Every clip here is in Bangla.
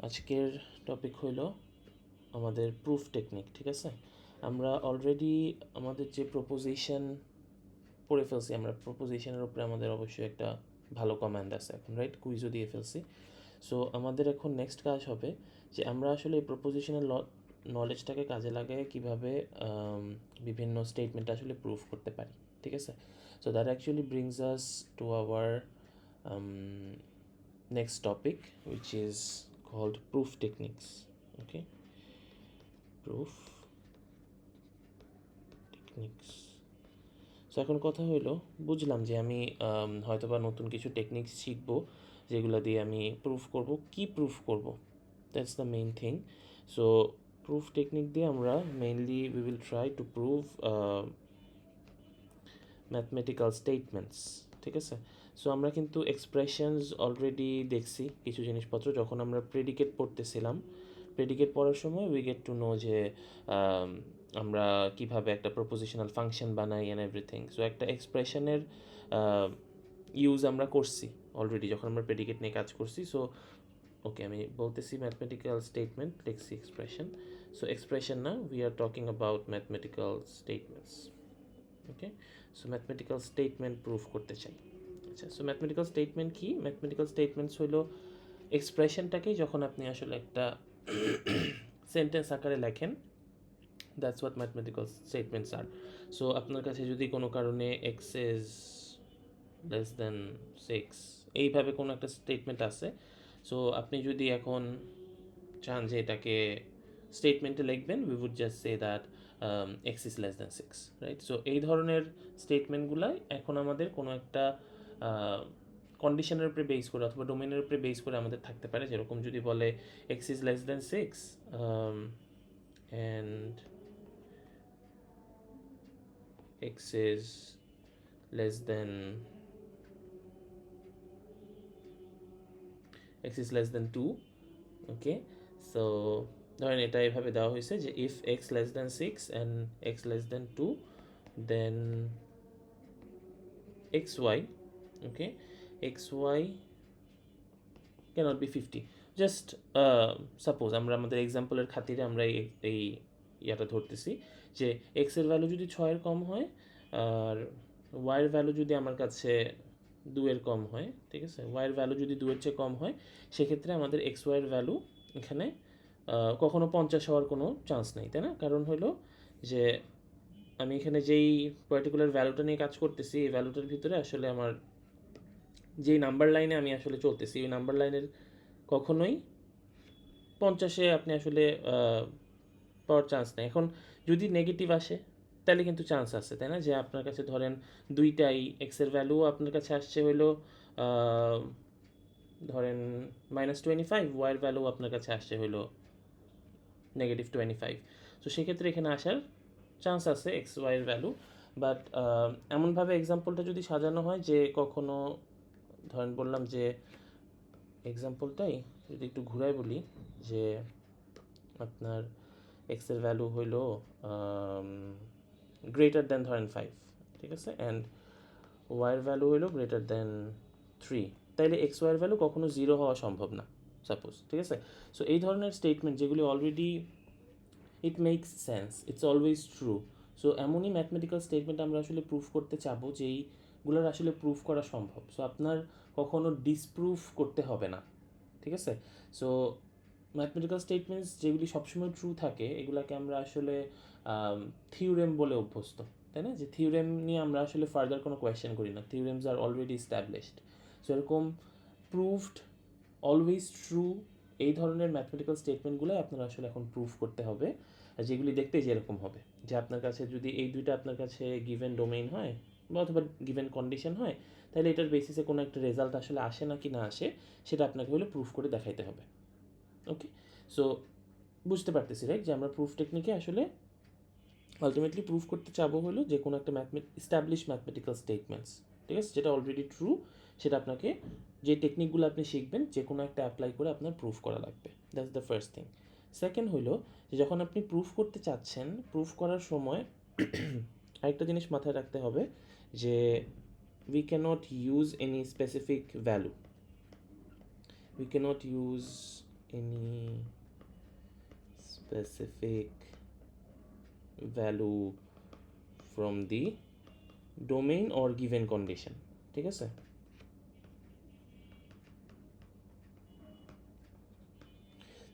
আজকের টপিক হইল আমাদের প্রুফ টেকনিক, ঠিক আছে? আমরা অলরেডি আমাদের যে প্রপোজিশন পড়ে ফেলছি, আমরা প্রপোজিশনের উপরে আমাদের অবশ্যই একটা ভালো কমান্ড আছে এখন, রাইট? কুইজও দিয়ে ফেলছি। সো আমাদের এখন নেক্সট কাজ হবে যে আমরা আসলে এই প্রপোজিশনের নলেজটাকে কাজে লাগায় কীভাবে বিভিন্ন স্টেটমেন্ট আসলে প্রুফ করতে পারি, ঠিক আছে? So that actually brings us to our next topic, which is called proof techniques. Okay, proof techniques. So এখন কথা হইলো, বুঝলাম যে আমি হয়তো বা নতুন কিছু টেকনিক্স শিখবো যেগুলো দিয়ে আমি প্রুফ করব। কি প্রুফ করব, that's the main thing. So proof technique দিয়ে আমরা mainly we will try to prove mathematical statements, ঠিক আছে? সো আমরা কিন্তু এক্সপ্রেশনস অলরেডি দেখছি কিছু জিনিসপত্র যখন আমরা প্রেডিকেট পড়তেছিলাম। প্রেডিকেট পড়ার সময় উই গেট টু নো যে আমরা কিভাবে একটা প্রপোজিশনাল ফাংশন বানাই অ্যান্ড এভরিথিং। সো একটা এক্সপ্রেশনের ইউজ আমরা করছি অলরেডি যখন আমরা প্রেডিকেট নিয়ে কাজ করছি। সো ওকে, আমি বলতেছি ম্যাথমেটিক্যাল স্টেটমেন্ট, লিখছি এক্সপ্রেশন। সো এক্সপ্রেশন না, we are talking about mathematical statements. Okay, so mathematical statement proof করতে চাই। আচ্ছা, সো ম্যাথমেটিক্যাল স্টেটমেন্ট কি? ম্যাথমেটিক্যাল স্টেটমেন্টস হলো এক্সপ্রেশনটাকেই যখন আপনি আসলে একটা সেন্টেন্স আকারে লেখেন, that's what mathematical statements are. So আপনার কাছে যদি কোনো কারণে এক্স ইজ লেস দেন 6 এইভাবে কোনো একটা স্টেটমেন্ট আছে, সো আপনি যদি এখন চান যে এটাকে স্টেটমেন্টে লিখবেন, we would just say that X is less than 6, right? So এই ধরনের স্টেটমেন্টগুলাই এখন আমাদের কোনো একটা কন্ডিশনের উপরে বেস করে অথবা ডোমেনের উপরে বেস করে আমাদের থাকতে পারে। যেরকম যদি বলে x is less than 6 and x is less than 2, okay? So ধরেন এটা এভাবে দেওয়া হয়েছে যে if x less than 6 and x less than 2 then xy, okay, xy cannot be 50. Just suppose আমরা আমাদের এক্সাম্পলের খাতিরে আমরা এই ইয়াটা ধরতেছি যে এক্সের ভ্যালু যদি 6-এর কম হয় আর ওয়াইয়ের ভ্যালু যদি আমার কাছে 2-এর কম হয়, ঠিক আছে? ওয়াইয়ের ভ্যালু যদি 2-এর চেয়ে কম হয়, সেক্ষেত্রে আমাদের এক্স ওয়াইয়ের ভ্যালু এখানে কখনো 50 হওয়ার কোনো চান্স নেই, তাই না? কারণ হলো যে আমি এখানে যেই পার্টিকুলার ভ্যালুটা নিয়ে কাজ করতেছি, এই ভ্যালুটার ভিতরে আসলে আমার যেই নাম্বার লাইনে আমি আসলে চলতেছি, ওই নাম্বার লাইনের কখনোই 50-এ আপনি আসলে পাওয়ার চান্স নেই। এখন যদি নেগেটিভ আসে তাহলে কিন্তু চান্স আছে, তাই না? যে আপনার কাছে ধরেন দুইটাই এক্সের ভ্যালু আপনার কাছে আসছে হইলো ধরেন -25, ওয়াইয়ের ভ্যালু আপনার কাছে আসছে হইলো -25। তো সেক্ষেত্রে এখানে আসার চান্স আছে এক্স ওয়াইয়ের ভ্যালু। বাট এমনভাবে এক্সাম্পলটা যদি সাজানো হয় যে কখনো ধরেন বললাম যে এক্সাম্পলটাই যদি একটু ঘুরাই বলি যে আপনার এক্সের ভ্যালু হইল গ্রেটার দ্যান ধরেন 5, ঠিক আছে? অ্যান্ড ওয়াইয়ের ভ্যালু হইল গ্রেটার দ্যান 3, তাইলে এক্স ওয়াইয়ের ভ্যালু কখনো 0 হওয়া সম্ভব না, সাপোজ, ঠিক আছে? সো এই ধরনের স্টেটমেন্ট যেগুলি already it makes sense, it's always true. So এমনই ম্যাথমেটিক্যাল স্টেটমেন্ট আমরা আসলে প্রুফ করতে চাবো যে এইগুলোর আসলে প্রুফ করা সম্ভব। সো আপনার কখনো ডিসপ্রুফ করতে হবে না, ঠিক আছে? সো ম্যাথমেটিক্যাল স্টেটমেন্টস যেগুলি সবসময় ট্রু থাকে, এগুলোকে আমরা আসলে থিওরেম বলে অভ্যস্ত, তাই না? যে থিওরেম নিয়ে আমরা আসলে ফার্দার কোনো কোয়েশ্চেন করি না, থিওরেমস আর অলরেডি এস্টাবলিশড। সো এরকম প্রুভড, অলওয়েজ ট্রু, এই ধরনের ম্যাথমেটিক্যাল স্টেটমেন্টগুলো আপনার আসলে এখন প্রুফ করতে হবে, যেগুলি দেখতে যেরকম হবে। যে আপনার কাছে যদি এই দুইটা আপনার কাছে গিভেন ডোমেইন হয় বা অথবা গিভেন কন্ডিশন হয়, তাহলে এটার বেসিসে কোনো একটা রেজাল্ট আসলে আসে না কি না আসে, সেটা আপনাকে হলে প্রুফ করে দেখাইতে হবে। ওকে, সো বুঝতে পারতেছি, রাইট? যে আমরা প্রুফ টেকনিকে আসলে আলটিমেটলি প্রুফ করতে চাবো হলো যে কোনো একটা এস্টাবলিশ ম্যাথমেটিক্যাল স্টেটমেন্টস, ঠিক আছে, যেটা অলরেডি ট্রু, সেটা আপনাকে যে টেকনিকগুলো আপনি শিখবেন যে কোনো একটা অ্যাপ্লাই করে আপনার প্রুফ করা লাগবে। That's the first thing. Second হলো যে যখন আপনি প্রুফ করতে চাচ্ছেন, প্রুফ করার সময় আরেকটা জিনিস মাথায় রাখতে হবে যে we cannot use any specific value. We cannot use any specific value from the domain or given condition, ঠিক আছে?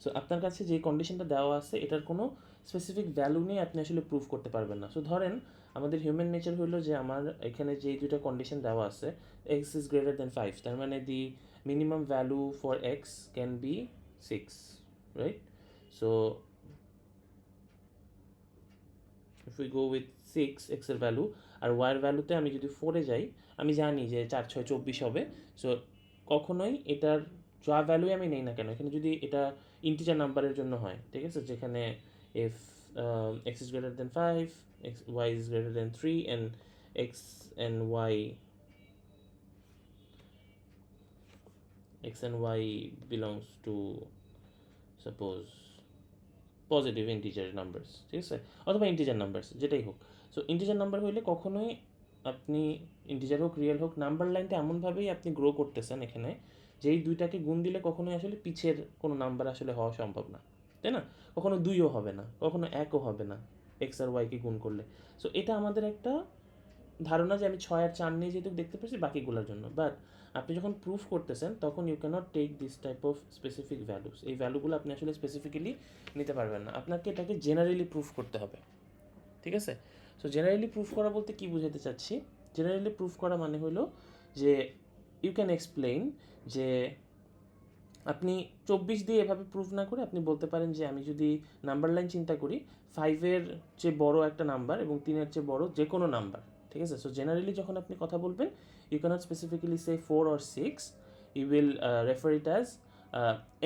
সো আপনার কাছে যে কন্ডিশনটা দেওয়া আছে এটার কোনো স্পেসিফিক ভ্যালু নিয়ে আপনি আসলে প্রুফ করতে পারবেন না। সো ধরেন আমাদের হিউম্যান নেচার হলো যে আমার এখানে যে দুটো কন্ডিশন দেওয়া আছে এক্স ইজ গ্রেটার দেন 5, তার মানে দি minimum value for x can be 6, right? So if we go with 6 x এর ভ্যালু আর y এর ভ্যালুতে আমি যদি 4 এ যাই, আমি জানি যে 4 6 24 হবে। সো কখনোই এটার যা ভ্যালুই আমি নেই না কেন, এখানে যদি এটা ইন্টিজার নাম্বারের জন্য হয়, ঠিক আছে, যেখানে if x is greater than 5, y is greater than 3 and x and y belongs to suppose positive integer numbers, ঠিক আছে, অথবা ইন্টিজার নাম্বারস যেটাই হোক। সো ইন্টিজার নাম্বার হইলে কখনোই আপনি ইন্টিজার হোক রিয়েল হোক নাম্বার লাইনটা এমনভাবেই আপনি গ্রো করতেছেন এখানে যেই দুইটাকে গুণ দিলে কখনোই আসলে পিছের কোনো নাম্বার আসলে হওয়া সম্ভব না, তাই না? কখনো 2ও হবে না, কখনো 1ও হবে না এক্স আর ওয়াইকে গুণ করলে। সো এটা আমাদের একটা ধারণা যে আমি 6 আর 4 নিয়ে যেহেতু দেখতে পাচ্ছি বাকিগুলোর জন্য, বাট আপনি যখন প্রুফ করতেছেন তখন you can't take this type of specific values. এই ভ্যালুগুলো আপনি আসলে স্পেসিফিক্যালি নিতে পারবেন না, আপনাকে এটাকে জেনারেলি প্রুফ করতে হবে, ঠিক আছে? সো জেনারেলি প্রুফ করা বলতে কী বোঝাতে চাচ্ছি? জেনারেলি প্রুফ করা মানে হলো যে ইউ ক্যান এক্সপ্লেইন যে আপনি 24 দিয়ে এভাবে প্রুফ না করে আপনি বলতে পারেন যে আমি যদি নাম্বার লাইন চিন্তা করি 5-এর চেয়ে বড় একটা নাম্বার এবং 3-এর চেয়ে বড় যে কোনো নাম্বার, ঠিক আছে? সো জেনারেলি যখন আপনি কথা বলবেন you can't specifically say 4 or 6, you will refer it as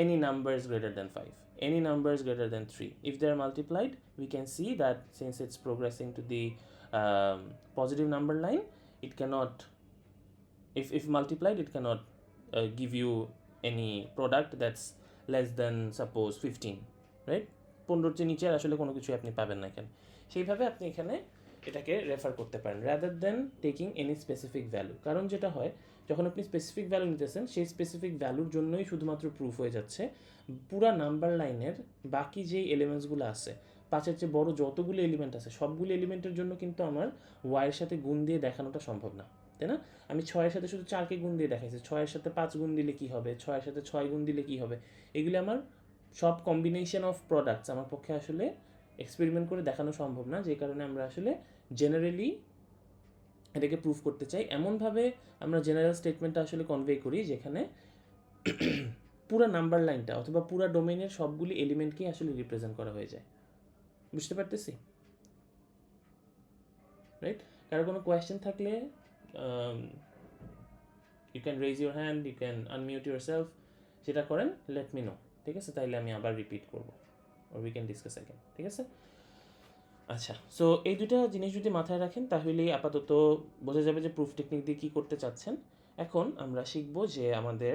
any number is greater than 5, any number is greater than 3. If they are multiplied, we can see that since it's progressing to the positive number line, it cannot, if multiplied, it cannot give you any product that's less than suppose 15, right? 15 চেয়ে নিচে আসলে কোনো কিছু আপনি পাবেন না এখানে। সেইভাবে আপনি এখানে এটাকে রেফার করতে পারেন rather than taking any specific value. কারণ যেটা হয় যখন আপনি স্পেসিফিক ভ্যালু নিতেছেন সেই স্পেসিফিক ভ্যালুর জন্যই শুধুমাত্র প্রুফ হয়ে যাচ্ছে, পুরা নাম্বার লাইনের বাকি যেই এলিমেন্টসগুলো আছে 5-এর চেয়ে বড় যতগুলো এলিমেন্ট আছে সবগুলো এলিমেন্টের জন্য কিন্তু আমার ওয়াইয়ের সাথে গুণ দিয়ে দেখানোটা সম্ভব না, তাই না? আমি 6-এর সাথে শুধু 4কে গুণ দিয়ে দেখাইছি, 6-এর সাথে 5 গুণ দিলে কী হবে, 6-এর সাথে 6 গুণ দিলে কী হবে, এগুলি আমার সব কম্বিনেশন অফ প্রোডাক্টস আমার পক্ষে আসলে এক্সপেরিমেন্ট করে দেখানো সম্ভব না, যে কারণে আমরা আসলে জেনারেলি এটাকে প্রুফ করতে চাই। এমনভাবে আমরা জেনারেল স্টেটমেন্টটা আসলে কনভে করি যেখানে পুরো নাম্বার লাইনটা অথবা পুরো ডোমেইনের সবগুলি এলিমেন্টকেই আসলে রিপ্রেজেন্ট করা হয়ে যায়। বুঝতে পারতেছি, রাইট? কারো কোনো কোয়েশ্চেন থাকলে you can raise your hand, you can unmute yourself, সেটা করেন, লেট মি নো, ঠিক আছে? তাইলে আমি আবার রিপিট করবো or we can discuss again, ঠিক আছে? আচ্ছা, সো এই দুটো জিনিস যদি মাথায় রাখেন তাহলেই আপাতত বোঝা যাবে যে প্রুফ টেকনিক দিয়ে কী করতে চাচ্ছেন। এখন আমরা শিখব যে আমাদের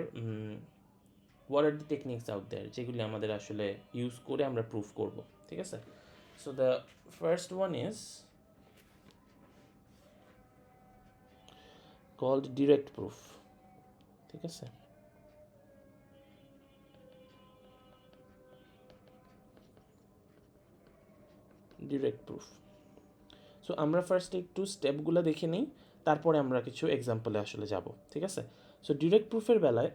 what are the techniques out there যেগুলি আমাদের আসলে ইউজ করে আমরা প্রুফ করব, ঠিক আছে? So the first one is called direct proof, ঠিক আছে? Direct proof. সো আমরা ফার্স্টে একটু স্টেপগুলো দেখে নিই, তারপরে আমরা কিছু এক্সাম্পলে আসলে যাব, ঠিক আছে? সো ডিরেক্ট প্রুফের বেলায়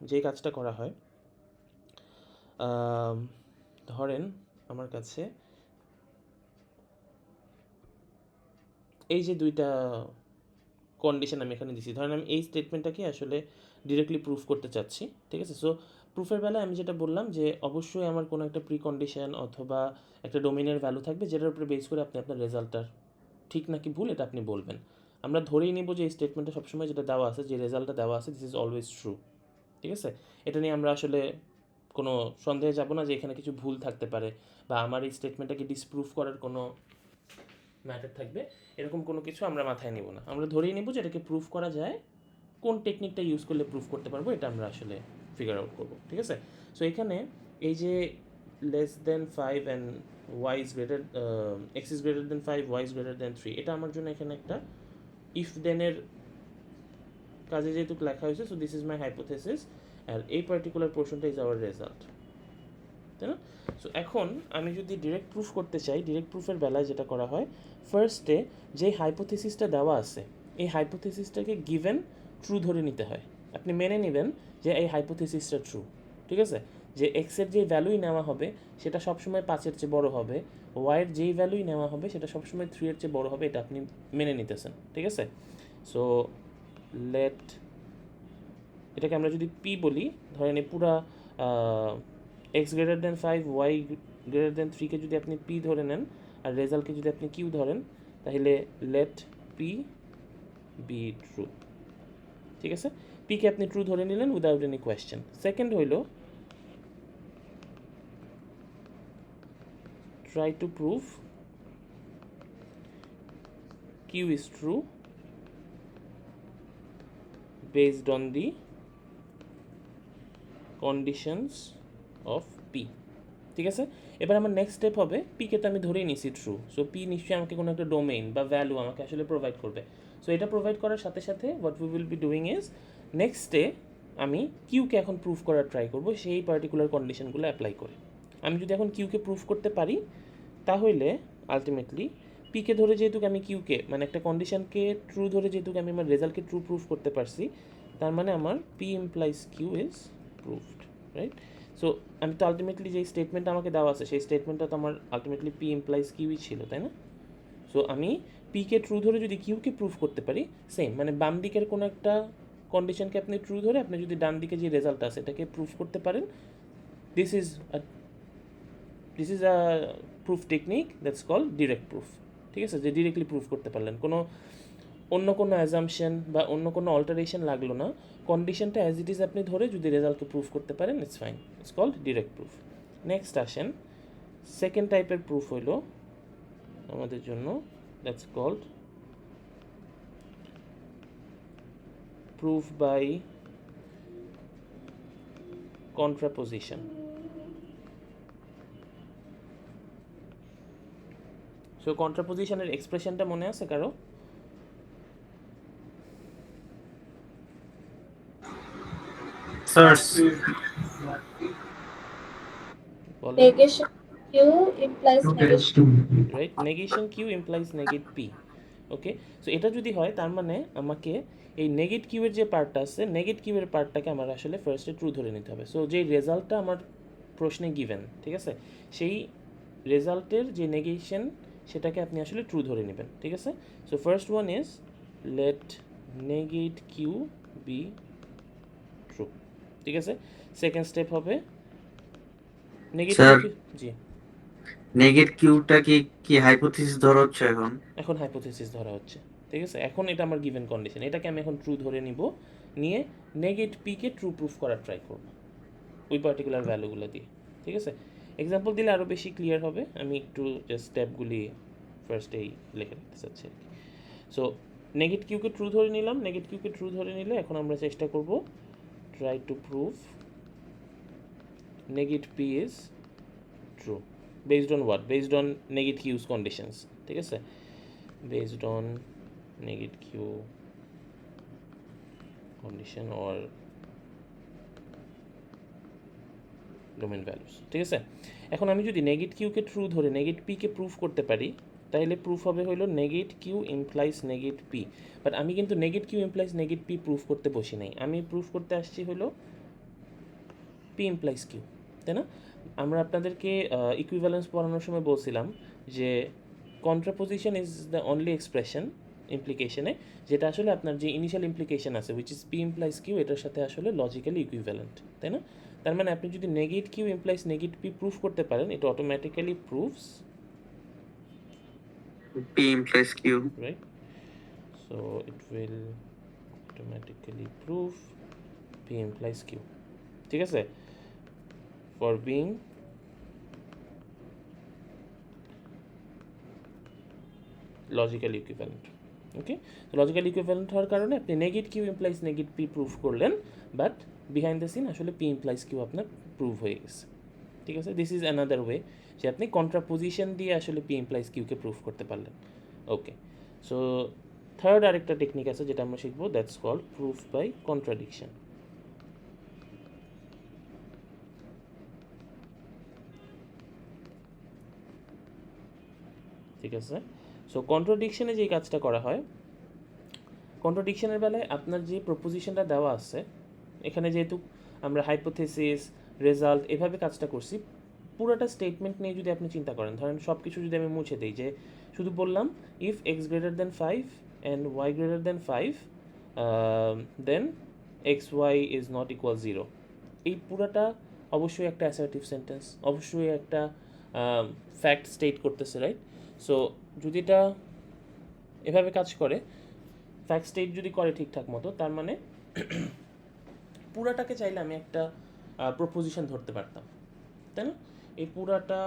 যে কাজটা করা হয়, ধরেন আমার কাছে এই যে দুইটা কন্ডিশন আমি এখানে দিছি, ধরেন আমি এই স্টেটমেন্টটাকে আসলে ডিরেক্টলি প্রুফ করতে চাচ্ছি, ঠিক আছে? সো প্রুফের বেলায় আমি যেটা বললাম যে অবশ্যই আমার কোনো একটা প্রি কন্ডিশন অথবা একটা ডোমেনের ভ্যালু থাকবে যেটার উপরে বেস করে আপনি আপনার রেজাল্টটার ঠিক নাকি ভুল এটা আপনি বলবেন। আমরা ধরেই নেব যে এই স্টেটমেন্টটা সবসময় যেটা দেওয়া আছে, যে রেজাল্টটা দেওয়া আছে, দিস ইজ অলওয়েজ ট্রু, ঠিক আছে? এটা নিয়ে আমরা আসলে কোনো সন্দেহে যাব না যে এখানে কিছু ভুল থাকতে পারে বা আমার এই স্টেটমেন্টটাকে ডিসপ্রুভ করার কোনো ম্যাটার থাকবে, এরকম কোনো কিছু আমরা মাথায় নেব না। আমরা ধরেই নেব যে এটাকে প্রুফ করা যায়, কোন টেকনিকটা ইউজ করলে প্রুফ করতে পারবো এটা আমরা আসলে ফিগার আউট করবো, ঠিক আছে? সো এখানে এই যে less than 5 and Y is greater, X is greater than 5, Y is greater than 3, এটা আমার জন্য এখানে একটা ইফ দেনের কাজে যেহেতু লেখা হয়েছে, so this is my hypothesis আর এই পার্টিকুলার পোর্শনটা ইজ আওয়ার রেজাল্ট, তাই না? সো এখন আমি যদি ডিরেক্ট প্রুফ করতে চাই, ডিরেক্ট প্রুফের বেলায় যেটা করা হয়, ফার্স্টে যে হাইপোথিসিসটা দেওয়া আছে এই হাইপোথিসিসটাকে গিভেন ট্রু ধরে নিতে হয়। আপনি মেনে নেবেন যে এই হাইপোথিসিসটা ট্রু, ঠিক আছে? যে এক্সের যে ভ্যালুই নেওয়া হবে সেটা সবসময় 5-এর চেয়ে বড় হবে, ওয়াইয়ের যেই ভ্যালুই নেওয়া হবে সেটা সবসময় 3-এর চেয়ে বড় হবে, এটা আপনি মেনে নিতেছেন, ঠিক আছে? সো লেট এটাকে আমরা যদি পি বলি, ধরেন এই পুরা x greater than 5 y greater than 3কে যদি আপনি পি ধরে নেন আর রেজাল্টকে যদি আপনি কিউ ধরেন, তাহলে লেট পি বি ট্রু, ঠিক আছে? পিকে আপনি ট্রু ধরে নিলেন উইদাউট এনি কোয়েশ্চেন। সেকেন্ড হইল try to prove q is true based on the conditions of p, ঠিক আছে? এবার আমার নেক্সট স্টেপ হবে, পিকে তো আমি ধরেই নিছি ট্রু, সো পি নিশ্চয়ই আমাকে কোনো একটা ডোমেইন বা ভ্যালু আমাকে আসলে প্রোভাইড করবে। সো এটা প্রোভাইড করার সাথে সাথে what we will be doing is নেক্সটে আমি কিউকে এখন প্রুফ করার ট্রাই করব সেই পার্টিকুলার কন্ডিশনগুলো অ্যাপ্লাই করে। আমি যদি এখন কিউকে প্রুফ করতে পারি তাহলে আলটিমেটলি পিকে ধরে যেহেতু আমি কিউকে মানে একটা কন্ডিশনকে ট্রু ধরে যেহেতু আমি আমার রেজাল্টকে ট্রু প্রুফ করতে পারছি, তার মানে আমার P implies Q is proved, right? So আমি তো আলটিমেটলি যেই স্টেটমেন্টটা আমাকে দেওয়া আছে সেই স্টেটমেন্টটা তো আমার আলটিমেটলি পি ইমপ্লাইজ কিউই ছিল, তাই না? সো আমি পিকে ট্রু ধরে যদি কিউকে প্রুফ করতে পারি, সেম মানে বাম দিকের কোনো একটা কন্ডিশনকে আপনি ট্রু ধরে আপনি যদি ডান দিকে যে রেজাল্ট আছে এটাকে প্রুফ করতে পারেন, this is a proof technique that's called direct proof, ঠিক আছে? যে ডিরেক্টলি প্রুফ করতে পারলেন, অন্য কোনো অ্যাজাম্পশন বা অন্য কোনো অল্টারেশন লাগলো না, কন্ডিশনটা অ্যাজ ইট ইজ আপনি ধরে যদি রেজাল্টকে প্রুফ করতে পারেন, it's fine, it's called direct proof. Next আসেন সেকেন্ড টাইপের প্রুফ হইল আমাদের জন্য, that's called proof by contraposition. So কন্ট্রাপোজিশনের এক্সপ্রেশনটা মনে আছে কারো? Negation Q implies negation. Right, negation q implies negate p. Okay, so এটা যদি হয় তার মানে আমাকে এই নেগেট কিউয়ের যে পার্টটা আছে নেগেট কিউয়ের পার্টটাকে আমার আসলে ফার্স্টে ট্রু ধরে নিতে হবে। সো যে রেজাল্টটা আমার প্রশ্নে গিভেন, ঠিক আছে, সেই রেজাল্টের যে নেগেশন সেটাকে আপনি আসলে ট্রু ধরে নেবেন, ঠিক আছে? So first one is let negate q be true, ঠিক আছে? সেকেন্ড স্টেপ হবে নেগেট স্যার কিউ, জি নেগেট কিউটা কি হাইপোথিসিস ধরা হচ্ছে এখন? এখন হাইপোথিসিস ধরা হচ্ছে, ঠিক আছে? এখন এটা আমার গিভেন কন্ডিশন, এটাকে আমি এখন ট্রু ধরে নিব, নিয়ে নেগেট পিকে ট্রু প্রুফ করার ট্রাই করব ওই পার্টিকুলার ভ্যালুগুলো দিয়ে, ঠিক আছে? এক্সাম্পল দিলে আরও বেশি ক্লিয়ার হবে, আমি একটু জাস্ট স্টেপগুলি ফার্স্টেই লিখে রাখতে চাচ্ছি আর কি। সো নেগেট কিউকে ট্রু ধরে নিলাম, নেগেট কিউকে ট্রু ধরে নিলে এখন আমরা চেষ্টা করব try to prove negate P is true based on what, based on negate q's conditions, ঠিক আছে? based on negative q condition or domain values, ঠিক আছে? এখন আমি যদি নেগেট কিউকে ট্রু ধরে নেগেট পিকে প্রুফ করতে পারি তাহলে প্রুফ হবে হলো নেগেট Q implies negate P. But আমি কিন্তু নেগেট Q implies negate P proof করতে বসি নাই, আমি প্রুফ করতে আসছি হলো পি ইমপ্লাইজ কিউ, তাই না? আমরা আপনাদেরকে ইকুইভ্যালেন্স পড়ানোর সময় বলছিলাম যে contraposition is the only expression ইমপ্লিকেশনে যেটা আসলে আপনার যে ইনিশিয়াল ইমপ্লিকেশন আছে which is P implies Q, এটার সাথে আসলে লজিক্যালি ইকুইভ্যালেন্ট, তাই না? তার মানে আপনি যদি negate Q implies negate P proof করতে পারেন, এটা automatically proves P implies Q, right? So it will automatically prove P implies Q, ঠিক আছে? For being logical equivalent. Okay, logical equivalent হওয়ার কারণে আপনি negate Q implies negate P proof করলেন, বাট বিহাইন্ড দ্য সিন আসলে পি ইমপ্লাইজ কিউ আপনার প্রুভ হয়ে গেছে, ঠিক আছে? দিস ইজ অ্যানাদার ওয়ে যে আপনি কন্ট্রাপোজিশন দিয়ে আসলে পি ইমপ্লাইজ কিউকে প্রুফ করতে পারলেন। ওকে, সো থার্ড আরেকটা টেকনিক আছে যেটা আমরা শিখবো, that's called proof by contradiction. ঠিক আছে? সো কন্ট্রাডিকশনে যেই কাজটা করা হয়, কন্ট্রাডিকশনের বেলায় আপনার যে প্রপোজিশনটা দেওয়া আছে, এখানে যেহেতু আমরা হাইপোথেসিস, রেজাল্ট এভাবে কাজটা করছি, পুরোটা স্টেটমেন্ট নিয়ে যদি আপনি চিন্তা করেন, ধরেন সব কিছু যদি আমি মুছে দিই, যে শুধু বললাম if X greater than 5 and Y greater than 5 then X Y is not equal 0, এই পুরাটা অবশ্যই একটা অ্যাসার্টিভ সেন্টেন্স, অবশ্যই একটা ফ্যাক্ট স্টেট করতেছে, রাইট? সো যদি এটা এভাবে কাজ করে, ফ্যাক্ট স্টেট যদি করে ঠিকঠাক মতো, তার মানে পুরাটাকে চাইলে আমি একটা প্রপোজিশন ধরতে পারতাম, তাই না? এই পুরাটা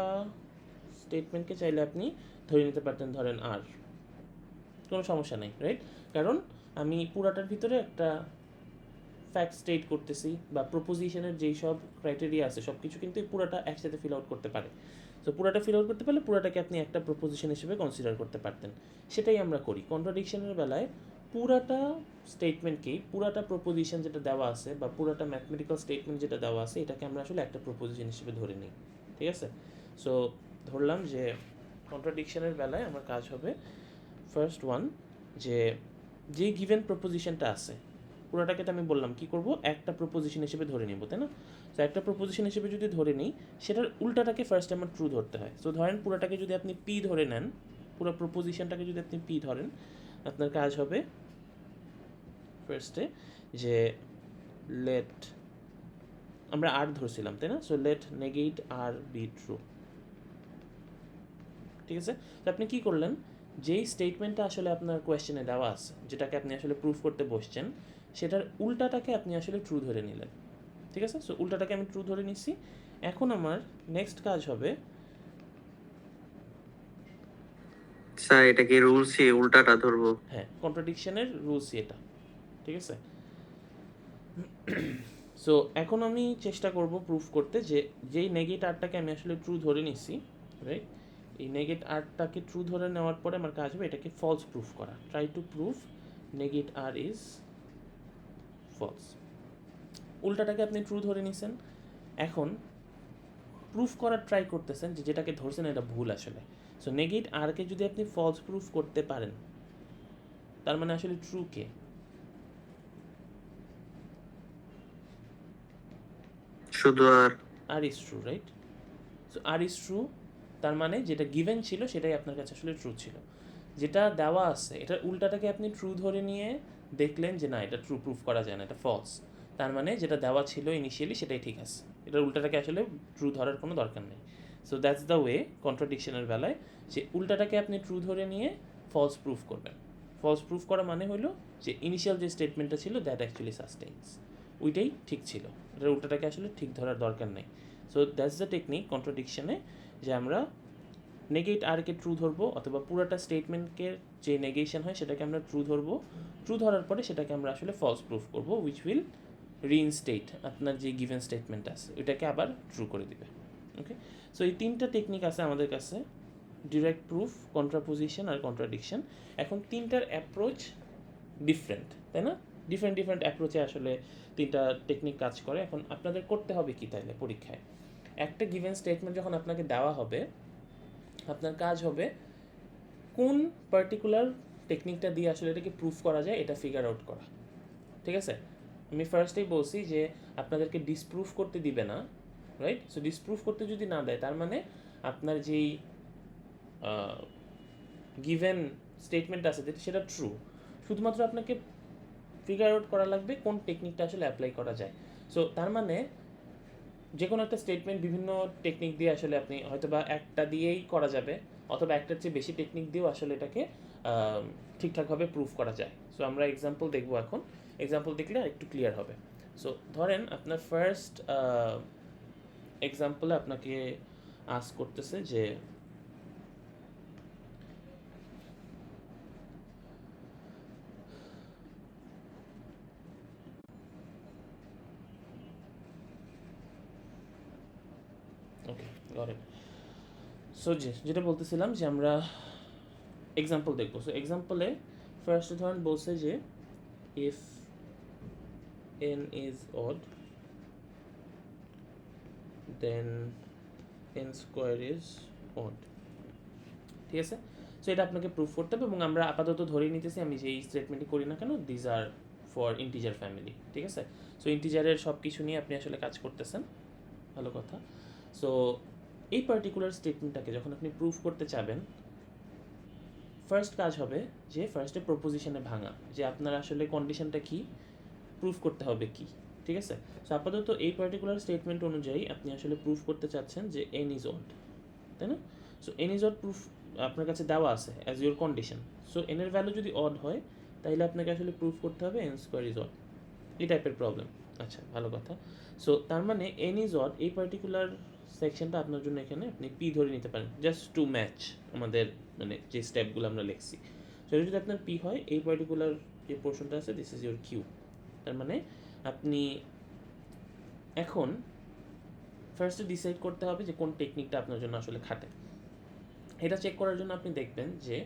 স্টেটমেন্টকে চাইলে আপনি ধরে নিতে পারতেন, ধরেন আর কোনো সমস্যা নেই, রাইট? কারণ আমি পুরাটার ভিতরে একটা ফ্যাক্ট স্টেট করতেছি, বা প্রপোজিশনের যেই সব ক্রাইটেরিয়া আছে সব কিছু কিন্তু এই পুরাটা একসাথে ফিল আউট করতে পারে। তো পুরাটা ফিল আউট করতে পারলে পুরাটাকে আপনি একটা প্রপোজিশন হিসেবে কনসিডার করতে পারতেন। সেটাই আমরা করি কন্ট্রাডিকশনের বেলায়। পুরাটা স্টেটমেন্টকেই, পুরাটা প্রপোজিশন যেটা দেওয়া আছে বা পুরাটা ম্যাথমেটিক্যাল স্টেটমেন্ট যেটা দেওয়া আছে, এটাকে আমরা আসলে একটা প্রপোজিশন হিসেবে ধরে নিই, ঠিক আছে? সো ধরলাম যে কন্ট্রাডিকশনের বেলায় আমার কাজ হবে ফার্স্ট ওয়ান, যে যেই গিভেন প্রপোজিশনটা আছে পুরোটাকে তো আমি বললাম কী করব, একটা প্রপোজিশন হিসেবে ধরে নিব, তাই না? তো একটা প্রপোজিশন হিসেবে যদি ধরে নিই, সেটার উল্টাটাকে ফার্স্ট আমার ট্রু ধরতে হয়। সো ধরেন পুরোটাকে যদি আপনি পি ধরে নেন, পুরো প্রপোজিশনটাকে যদি আপনি পি ধরেন, আপনার কাজ হবে ফার্স্টে যে লেট, আমরা আর ধরছিলাম, তাই না? So let negate r be true, ঠিক আছে? তো আপনি কী করলেন, যেই স্টেটমেন্টটা আসলে আপনার কোয়েশ্চেনে দেওয়া আছে, যেটাকে আপনি আসলে প্রুফ করতে বসছেন, সেটার উল্টাটাকে আপনি আসলে ট্রু ধরে নিলেন, ঠিক আছে? সো উল্টাটাকে আমি ট্রু ধরে নিচ্ছি। এখন আমার নেক্সট কাজ হবে, স্যার এটা কি রুলসই উল্টাটা ধরবো? হ্যাঁ, কন্ট্রাডিকশনের রুলস এটা, ঠিক আছে? সো এখন আমি চেষ্টা করব প্রুফ করতে যে যেই নেগেট আরটাকে আমি আসলে ট্রু ধরে নিচ্ছি, রাইট? এই নেগেট আরটাকে ট্রু ধরে নেওয়ার পরে আমার কাজ হবে এটাকে ফলস প্রুফ করা। Try to proof negate r is false. উল্টাটাকে আপনি ট্রু ধরে নিছেন, এখন প্রুফ করার ট্রাই করতেছেন যে যেটাকে ধরছেন এটা ভুল আসলে। সো নেগেট আরকে যদি আপনি ফলস প্রুফ করতে পারেন, তার মানে আসলে ট্রু কে? শুধু r. R is true, right? So r is true, তার মানে যেটা গিভেন ছিল সেটাই আপনার কাছে আসলে ট্রু ছিল। যেটা দেওয়া আছে এটার উল্টাটাকে আপনি ট্রু ধরে নিয়ে দেখলেন যে না, এটা ট্রু প্রুফ করা যায় না, এটা ফলস। তার মানে যেটা দেওয়া ছিল ইনিশিয়ালি সেটাই ঠিক আছে, এটার উল্টাটাকে আসলে ট্রু ধরার কোনো দরকার নেই। সো দ্যাটস দ্য ওয়ে কন্ট্রাডিকশনের বেলায়, যে উল্টাটাকে আপনি ট্রু ধরে নিয়ে ফলস প্রুফ করবেন। ফলস প্রুফ করা মানে হলো যে ইনিশিয়াল যে স্টেটমেন্টটা ছিল দ্যাট অ্যাকচুয়ালি সাস্টেইনস, ওইটাই ঠিক ছিল, এটার উল্টাটাকে আসলে ঠিক ধরার দরকার নেই। সো দ্যাটস দ্য টেকনিক কন্ট্রাডিকশনে, যে আমরা নেগেট আরকে ট্রু ধরবো, অথবা পুরোটা স্টেটমেন্টকে যে নেগেশন হয় সেটাকে আমরা ট্রু ধরবো। ট্রু ধরার পরে সেটাকে আমরা আসলে ফলস প্রুফ করবো, উইচ উইল রিইনস্টেট আপনার যে গিভেন স্টেটমেন্ট আছে ওইটাকে আবার ট্রু করে দিবে। ওকে, সো এই তিনটা টেকনিক আছে আমাদের কাছে, ডিরেক্ট প্রুফ, কন্ট্রাপোজিশন আর কন্ট্রাডিকশন। এখন তিনটার অ্যাপ্রোচ ডিফারেন্ট, তাই না? ডিফারেন্ট ডিফারেন্ট অ্যাপ্রোচে আসলে তিনটা টেকনিক কাজ করে। এখন আপনাদের করতে হবে কি তাইলে পরীক্ষায়, একটা গিভেন স্টেটমেন্ট যখন আপনাকে দেওয়া হবে, আপনার কাজ হবে কোন পার্টিকুলার টেকনিকটা দিয়ে আসলে এটাকে প্রুফ করা যায় এটা ফিগার আউট করা, ঠিক আছে? আমি ফার্স্টেই বলছি যে আপনাদেরকে ডিসপ্রুফ করতে দিবে না, রাইট? সো ডিসপ্রুফ করতে যদি না দেয়, তার মানে আপনার যেই গিভেন স্টেটমেন্ট আছে সেটা ট্রু, শুধুমাত্র আপনাকে ফিগার আউট করা লাগবে কোন টেকনিকটা আসলে অ্যাপ্লাই করা যায়। সো তার মানে যে কোনো একটা স্টেটমেন্ট বিভিন্ন টেকনিক দিয়ে আসলে আপনি হয়তো বা একটা দিয়েই করা যাবে, অথবা একটার চেয়ে বেশি টেকনিক দিয়েও আসলে এটাকে ঠিকঠাকভাবে প্রুফ করা যায়। সো আমরা এক্সাম্পল দেখবো এখন, এক্সাম্পল দেখলে একটু ক্লিয়ার হবে। সো ধরেন আপনার ফার্স্ট এক্সাম্পলে আপনাকে আস্ক করতেছে যে ওকে গট ইট। সো যেটা বলতেছিলাম যে আমরা এক্সাম্পল দেখবো। সো এক্সাম্পলে ফার্স্ট ধরেন বলছে যে if n is odd then n square is odd, ঠিক আছে? সো এটা আপনাকে প্রুফ করতে হবে, এবং আমরা আপাতত ধরেই নিতেছি আমি যেই স্টেটমেন্টই করি না কেন these are for integer family, ঠিক আছে? সো ইন্টিজারের সব কিছু নিয়ে আপনি আসলে কাজ করতেছেন, ভালো কথা। সো এই পার্টিকুলার স্টেটমেন্টটাকে যখন আপনি প্রুফ করতে চাবেন, ফার্স্ট কাজ হবে যে ফার্স্টে প্রপোজিশনে ভাঙা, যে আপনার আসলে কন্ডিশনটা কি, প্রুফ করতে হবে কি, ঠিক আছে? সো আপাতত এই পার্টিকুলার স্টেটমেন্ট অনুযায়ী আপনি আসলে প্রুফ করতে চাচ্ছেন যে n ইজ অড, তাই না? So n is odd proof আপনার কাছে দেওয়া আছে as your condition. So n এর ভ্যালু যদি অড হয় তাহলে আপনাকে আসলে প্রুফ করতে হবে n স্কোয়ার ইজ অড, এই টাইপের প্রবলেম। আচ্ছা, ভালো কথা। সো তার মানে n ইজ অড এই পার্টিকুলার সেকশনটা আপনার জন্য এখানে আপনি p ধরে নিতে পারেন, জাস্ট টু ম্যাচ আমাদের মানে যে স্টেপগুলো আমরা লিখছি। সো এটা যদি আপনার p হয়, এই পার্টিকুলার যে পোর্শনটা আছে দিস ইজ ইউর q। তার মানে আপনি এখন ফার্স্টে ডিসাইড করতে হবে যে কোন টেকনিকটা আপনার জন্য আসলে খাটে। এটা চেক করার জন্য আপনি দেখবেন যে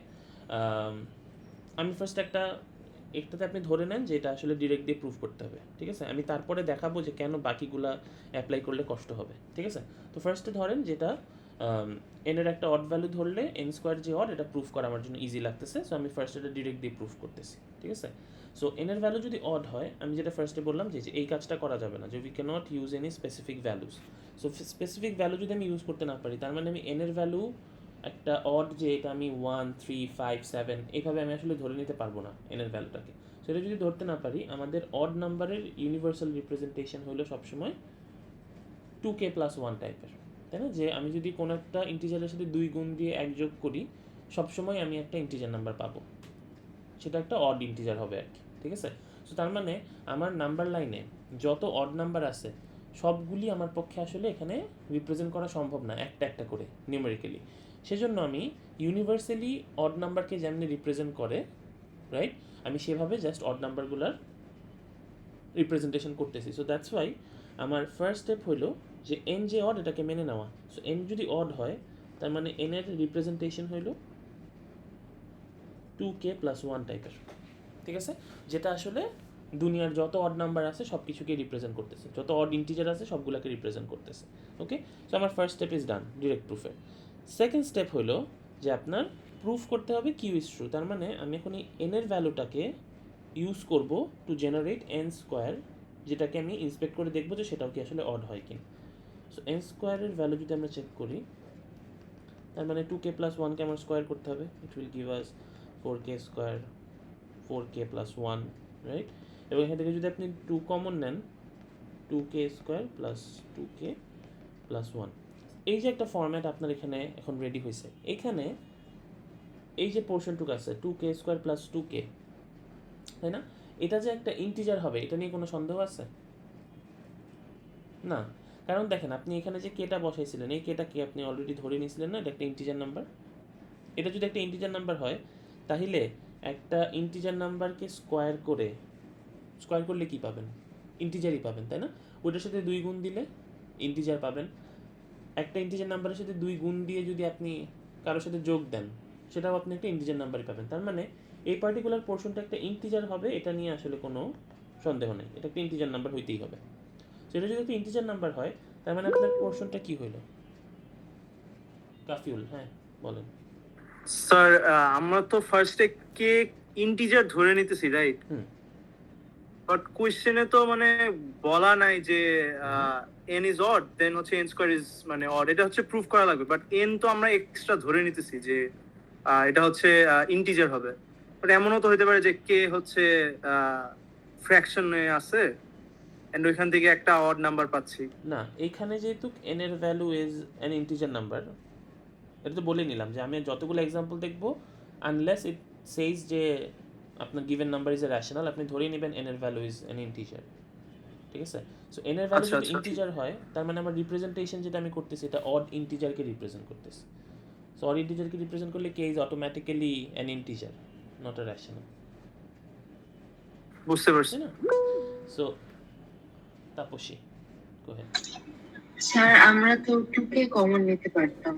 আমি ফার্স্ট একটাতে আপনি ধরে নেন যে এটা আসলে ডিরেক্ট দিয়ে প্রুফ করতে হবে, ঠিক আছে? আমি তারপরে দেখাবো যে কেন বাকিগুলা অ্যাপ্লাই করলে কষ্ট হবে, ঠিক আছে? তো ফার্স্টে ধরেন যেটা এনের একটা অড ভ্যালু ধরলে n স্কোয়ার যে অড, এটা প্রুফ করা আমার জন্য ইজি লাগতেছে। সো আমি ফার্স্ট এটা ডিরেক্ট দিয়ে প্রুফ করতেছি, ঠিক আছে? সো এনের ভ্যালু যদি অড হয়, আমি যেটা ফার্স্টে বললাম যে এই কাজটা করা যাবে না, যে we can not use any specific values. So specific value যদি আমি ইউজ করতে না পারি, তার মানে আমি এনের ভ্যালু একটা অড যে এটা আমি 1 3 5 7 এইভাবে আমি আসলে ধরে নিতে পারবো না এনের ভ্যালুটাকে। সেটা যদি ধরতে না পারি, আমাদের অড নাম্বারের ইউনিভার্সাল রিপ্রেজেন্টেশন হলো সবসময় 2k প্লাস 1 টাইপের, তাই না? যে আমি যদি কোনো একটা ইন্টিজারের সাথে 2 গুণ দিয়ে 1 যোগ করি, সবসময় আমি একটা ইন্টিজার নাম্বার পাবো, সেটা একটা অড ইন্টিজার হবে আর কি, ঠিক আছে? সো তার মানে আমার নাম্বার লাইনে যত অড নাম্বার আছে সবগুলি আমার পক্ষে আসলে এখানে রিপ্রেজেন্ট করা সম্ভব না একটা একটা করে নিউমেরিক্যালি। সেজন্য আমি ইউনিভার্সালি অড নাম্বারকে যেমনি রিপ্রেজেন্ট করে, রাইট, আমি সেভাবে জাস্ট অড নাম্বারগুলোর রিপ্রেজেন্টেশন করতেছি। সো দ্যাটস ওয়াই আমার ফার্স্ট স্টেপ হলো যে এন যে অড এটাকে মেনে নেওয়া। সো এন যদি অড হয়, তার মানে এন এর রিপ্রেজেন্টেশন হলো 2k প্লাস 1 টাইপের, ঠিক আছে? যেটা আসলে দুনিয়ার যত অড নাম্বার আছে সব কিছুকে রিপ্রেজেন্ট করতেছে, যত অড ইন্টিজার আছে সবগুলোকে রিপ্রেজেন্ট করতেছে। ওকে, সো আমার first step is done direct প্রুফের। সেকেন্ড স্টেপ হলো যে আপনার প্রুফ করতে হবে কিউ ইজ ট্রু। তার মানে আমি এখন এই এন এর ভ্যালুটাকে ইউজ করব টু জেনারেট এন স্কোয়ার, যেটাকে আমি ইন্সপেক্ট করে দেখবো যে সেটাও কি আসলে অড হয় কিনা। সো এন স্কোয়ারের ভ্যালু যদি আমরা চেক করি, তার মানে 2k প্লাস 1কে আমার স্কোয়ার করতে হবে, it will give us 4k square, 4k plus 1, right? এবং এখান থেকে যদি আপনি 2 কমন নেন, 2k square plus 2k plus 1, এই যে একটা ফরম্যাট আপনার এখানে এখন রেডি হয়েছে। এখানে এই যে পোর্শনটুকু আছে 2k স্কোয়ার প্লাস 2k, তাই না? এটা যে একটা ইন্টিজার হবে এটা নিয়ে কোনো সন্দেহ আছে? না, কারণ দেখেন আপনি এখানে যে কেটা বসাইছিলেন, এই কেটা কি আপনি অলরেডি ধরে নিয়েছিলেন না এটা একটা ইন্টিজার নাম্বার? এটা যদি একটা ইন্টিজার নাম্বার হয়, তাহলে একটা ইন্টিজার নাম্বারকে স্কোয়ার করলে কি পাবেন? ইন্টিজারই পাবেন, তাই না? ওইটার সাথে 2 গুণ দিলে ইন্টিজার পাবেন। একটা ইন্টিজার নাম্বারের সাথে 2 গুণ দিয়ে যদি আপনি কারোর সাথে যোগ দেন, সেটাও আপনি একটা ইন্টিজার নাম্বারই পাবেন। তার মানে এই পার্টিকুলার পোর্শনটা একটা ইন্টিজার হবে, এটা নিয়ে আসলে কোনো সন্দেহ নেই, এটা একটা ইন্টিজার নাম্বার হইতেই হবে। সেটা যদি একটা ইন্টিজার নাম্বার হয়, তার মানে আপনার পোর্শনটা কি হইল? কাফিউল, হ্যাঁ বলেন। স্যার আমরা তো ফার্স্টে কে ইন্টিজার ধরে নিতেছি, রাইট? হুম। বাট কোশ্চেনে তো মানে বলা নাই যে এন ইজ অড দেন হচ্ছে এন স্কোয়ার ইজ মানে অড, এটা হচ্ছে প্রুফ করা লাগবে। বাট এন তো আমরা এক্সট্রা ধরে নিতেছি যে এটা হচ্ছে ইন্টিজার হবে। বাট এমনও তো হতে পারে যে কে হচ্ছে ফ্র্যাকশনে আছে এন্ড ওইখান থেকে একটা অড নাম্বার পাচ্ছি। না, এইখানে যেহেতু n এর value is an integer number, এটা তো বলে নিলাম যে আমি যতগুলো এক্সাম্পল দেখব, আনলেস ইট সেইজ যে আপনার given number is a rational, আপনি ধরেই নেবেন n এর ভ্যালু ইজ অ্যান ইন্টিজার, ঠিক আছে? সো n এর ভ্যালু যদি ইন্টিজার হয়, তার মানে আমার রিপ্রেজেন্টেশন যেটা আমি করতেছি এটা অড ইন্টিজারকে রিপ্রেজেন্ট করতেছি। সো অড ইন্টিজারকে রিপ্রেজেন্ট করলে k is automatically an integer, not a rational, বুঝতে পারছি তাই না? So Tapasi, go ahead. Sir আমরা তো 2k কমন নিতে পারতাম।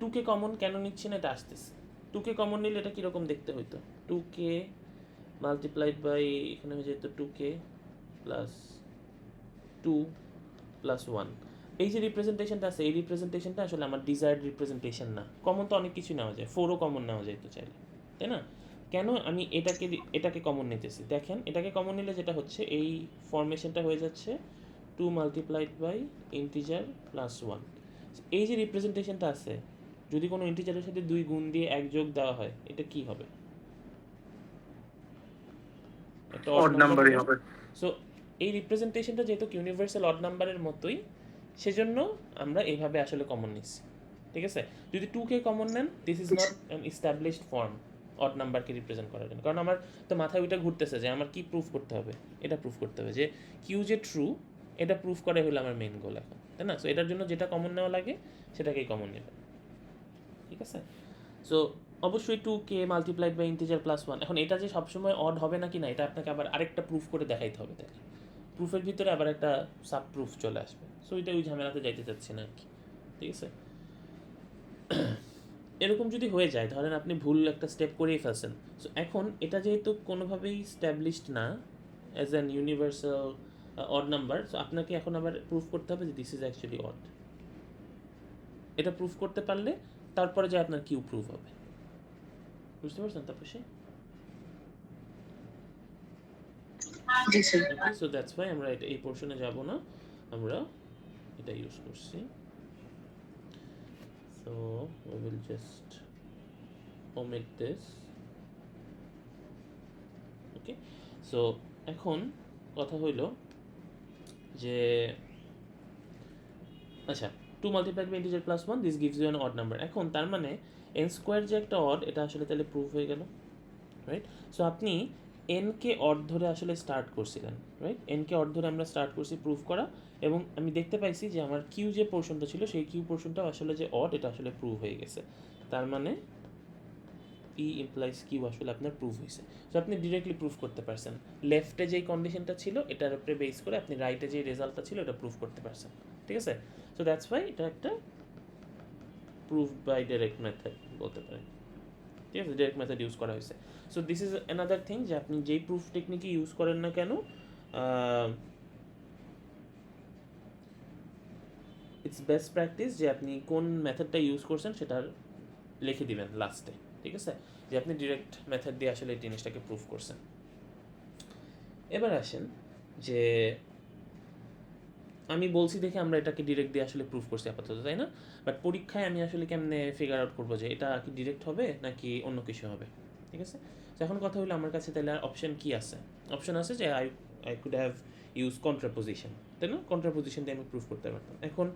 2k কমন কেন নিচ্ছি না এটা আসতেছে। 2k কমন নিলে এটা কীরকম দেখতে হইতো? 2k মাল্টিপ্লাইড বাই এখানে হয়ে যেত 2k প্লাস 2 প্লাস 1, এই যে রিপ্রেজেন্টেশনটা আছে এই রিপ্রেজেন্টেশনটা আসলে আমার ডিজায়ার্ড রিপ্রেজেন্টেশন না। কমন তো অনেক কিছু নেওয়া যায়, 4ও কমন নেওয়া যায় তো চাইলে, তাই না? কেন আমি এটাকে কমন নিতেছি? দেখেন এটাকে কমন নিলে যেটা হচ্ছে এই ফরমেশনটা হয়ে যাচ্ছে 2 মাল্টিপ্লাইড বাই ইন্টিজার প্লাস 1। এই যে রিপ্রেজেন্টেশনটা আছে, যদি কোনো ইন্টিজারের সাথে 2 গুণ দিয়ে 1 যোগ দেওয়া হয়, এটা কি হবে? একটা অড নাম্বারই হবে। সো এই রিপ্রেজেন্টেশনটা যেহেতু ইউনিভার্সাল অড নাম্বারের মতোই, সেজন্য আমরা এইভাবে আসলে কমন নিচ্ছি, ঠিক আছে? যদি 2কে কমন নেন, this is not an established form odd নাম্বারকে রিপ্রেজেন্ট করার জন্য। কারণ আমার তো মাথায় ওইটা ঘুরতেছে যে আমার কি প্রুফ করতে হবে, এটা প্রুফ করতে হবে যে কিউ যে ট্রু, এটা প্রুফ করে হলো আমার মেইন গোল এখন, তাই না? সো এটার জন্য যেটা কমন নেওয়া লাগে সেটাকেই কমন নেবেন, ঠিক আছে? সো অবশ্যই 2কে মাল্টিপ্লাইড বাই ইন্টিজার প্লাস 1। এখন এটা যে সবসময় অড হবে নাকি না, এটা আপনাকে আবার আরেকটা প্রুফ করে দেখাইতে হবে, তাই প্রুফের ভিতরে আবার একটা সাব প্রুফ চলে আসবে। সো এটা ওই ঝামেলাতে যাইতে চাচ্ছি না আর কি, ঠিক আছে? এরকম যদি হয়ে যায়, ধরেন আপনি ভুল একটা স্টেপ করেই ফেলছেন, সো এখন এটা যেহেতু কোনোভাবেই স্ট্যাবলিশড না as an universal odd number, so আপনাকে এখন আবার প্রুফ করতে হবে যে দিস ইজ অ্যাকচুয়ালি অড। এটা প্রুফ করতে পারলে তারপরে যে আপনার কিউ প্রুফ হবে, বুঝতে পারছেন তাপসী? জি sir. Okay, so that's why আমরা এই পোর্শনে যাব না, আমরা এটা ইউজ করছি। So we will just omit this. Okay, so এখন কথা হইল যে আচ্ছা 2 multiplied by integer plus 1, this gives you an odd number. এখন তার মানে এন স্কোয়ার যে একটা অড, এটা আসলে তাহলে প্রুফ হয়ে গেল, রাইট? সো আপনি এনকে অড ধরে আসলে স্টার্ট করছিলেন, রাইট? এনকে অড ধরে আমরা স্টার্ট করছি প্রুফ করা, এবং আমি দেখতে পাইছি যে আমার কিউ যে পোর্শনটা ছিল সেই কিউ পোর্শনটাও আসলে যে অড, এটা আসলে প্রুভ হয়ে গেছে। তার মানে পি ইমপ্লাইজ কিউ আসলে আপনার প্রুভ হয়েছে। সো আপনি ডিরেক্টলি প্রুফ করতে পারছেন, লেফটে যেই কন্ডিশনটা ছিল এটার উপরে বেস করে আপনি রাইটে যে রেজাল্টটা ছিল এটা প্রুফ করতে পারছেন, ঠিক আছে? সো দ্যাটস ওয়াই এটা একটা প্রুফ বাই ডাইরেক্ট মেথড বলতে পারেন, ঠিক আছে? ডাইরেক্ট মেথড ইউজ করা হয়েছে। So this is another thing যে আপনি যেই প্রুফ টেকনিকই ইউজ করেন না কেন, ইটস বেস্ট প্র্যাকটিস যে আপনি কোন মেথডটা ইউজ করছেন সেটা লিখে দিবেন লাস্টে, ঠিক আছে? যে আপনি ডিরেক্ট মেথড দিয়ে আসলে এই জিনিসটাকে প্রুফ করছেন। এবার আসেন যে আমি বলছি দেখে আমরা এটাকে ডিরেক্ট দিয়ে আসলে প্রুফ করছি আপাতত, তাই না? বাট পরীক্ষায় আমি আসলে কেমনে ফিগার আউট করবো যে এটা কি ডিরেক্ট হবে নাকি অন্য কিছু হবে, ঠিক আছে? তো এখন কথা হলো আমার কাছে তাহলে অপশন কি আছে? অপশন আছে যে আই কুড হ্যাভ ইউজ কন্ট্রাপোজিশন, তাই না? কন্ট্রাপোজিশন দিয়ে আমি প্রুফ করতে পারতাম। এখন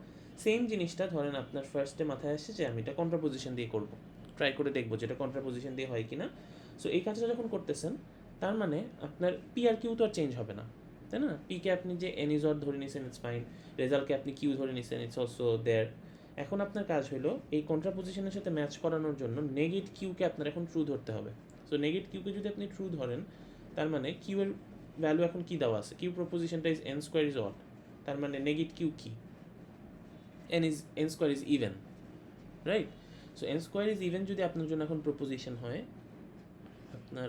সেম জিনিসটা ধরেন আপনার ফার্স্টে মাথায় আসছে যে আমি এটা কন্ট্রাপোজিশন দিয়ে করবো, ট্রাই করে দেখবো যেটা কন্ট্রাপোজিশন দিয়ে হয় কি না। সো এই কাজটা যখন করতেছেন, তার মানে আপনার পি আর কিউ তো আর চেঞ্জ হবে না, তাই না? পিকে আপনি যে এন ইজ অড ধরে নিয়েছেন, ইটস ফাইন। রেজাল্টকে আপনি কিউ ধরে নিয়েছেন, ইটস অলসো দেয়ার। এখন আপনার কাজ হলো এই কন্ট্রাপোজিশনের সাথে ম্যাচ করানোর জন্য নেগেট কিউকে আপনার এখন ট্রু ধরতে হবে। সো নেগেট কিউকে যদি আপনি ট্রু ধরেন, তার মানে কিউ এর ভ্যালু এখন কি দেওয়া আছে? কিউ প্রপোজিশনটা is n square is odd, তার মানে নেগেট কিউ কি? N square is even, right? So n square is even যদি আপনার জন্য এখন প্রপোজিশন হয়, আপনার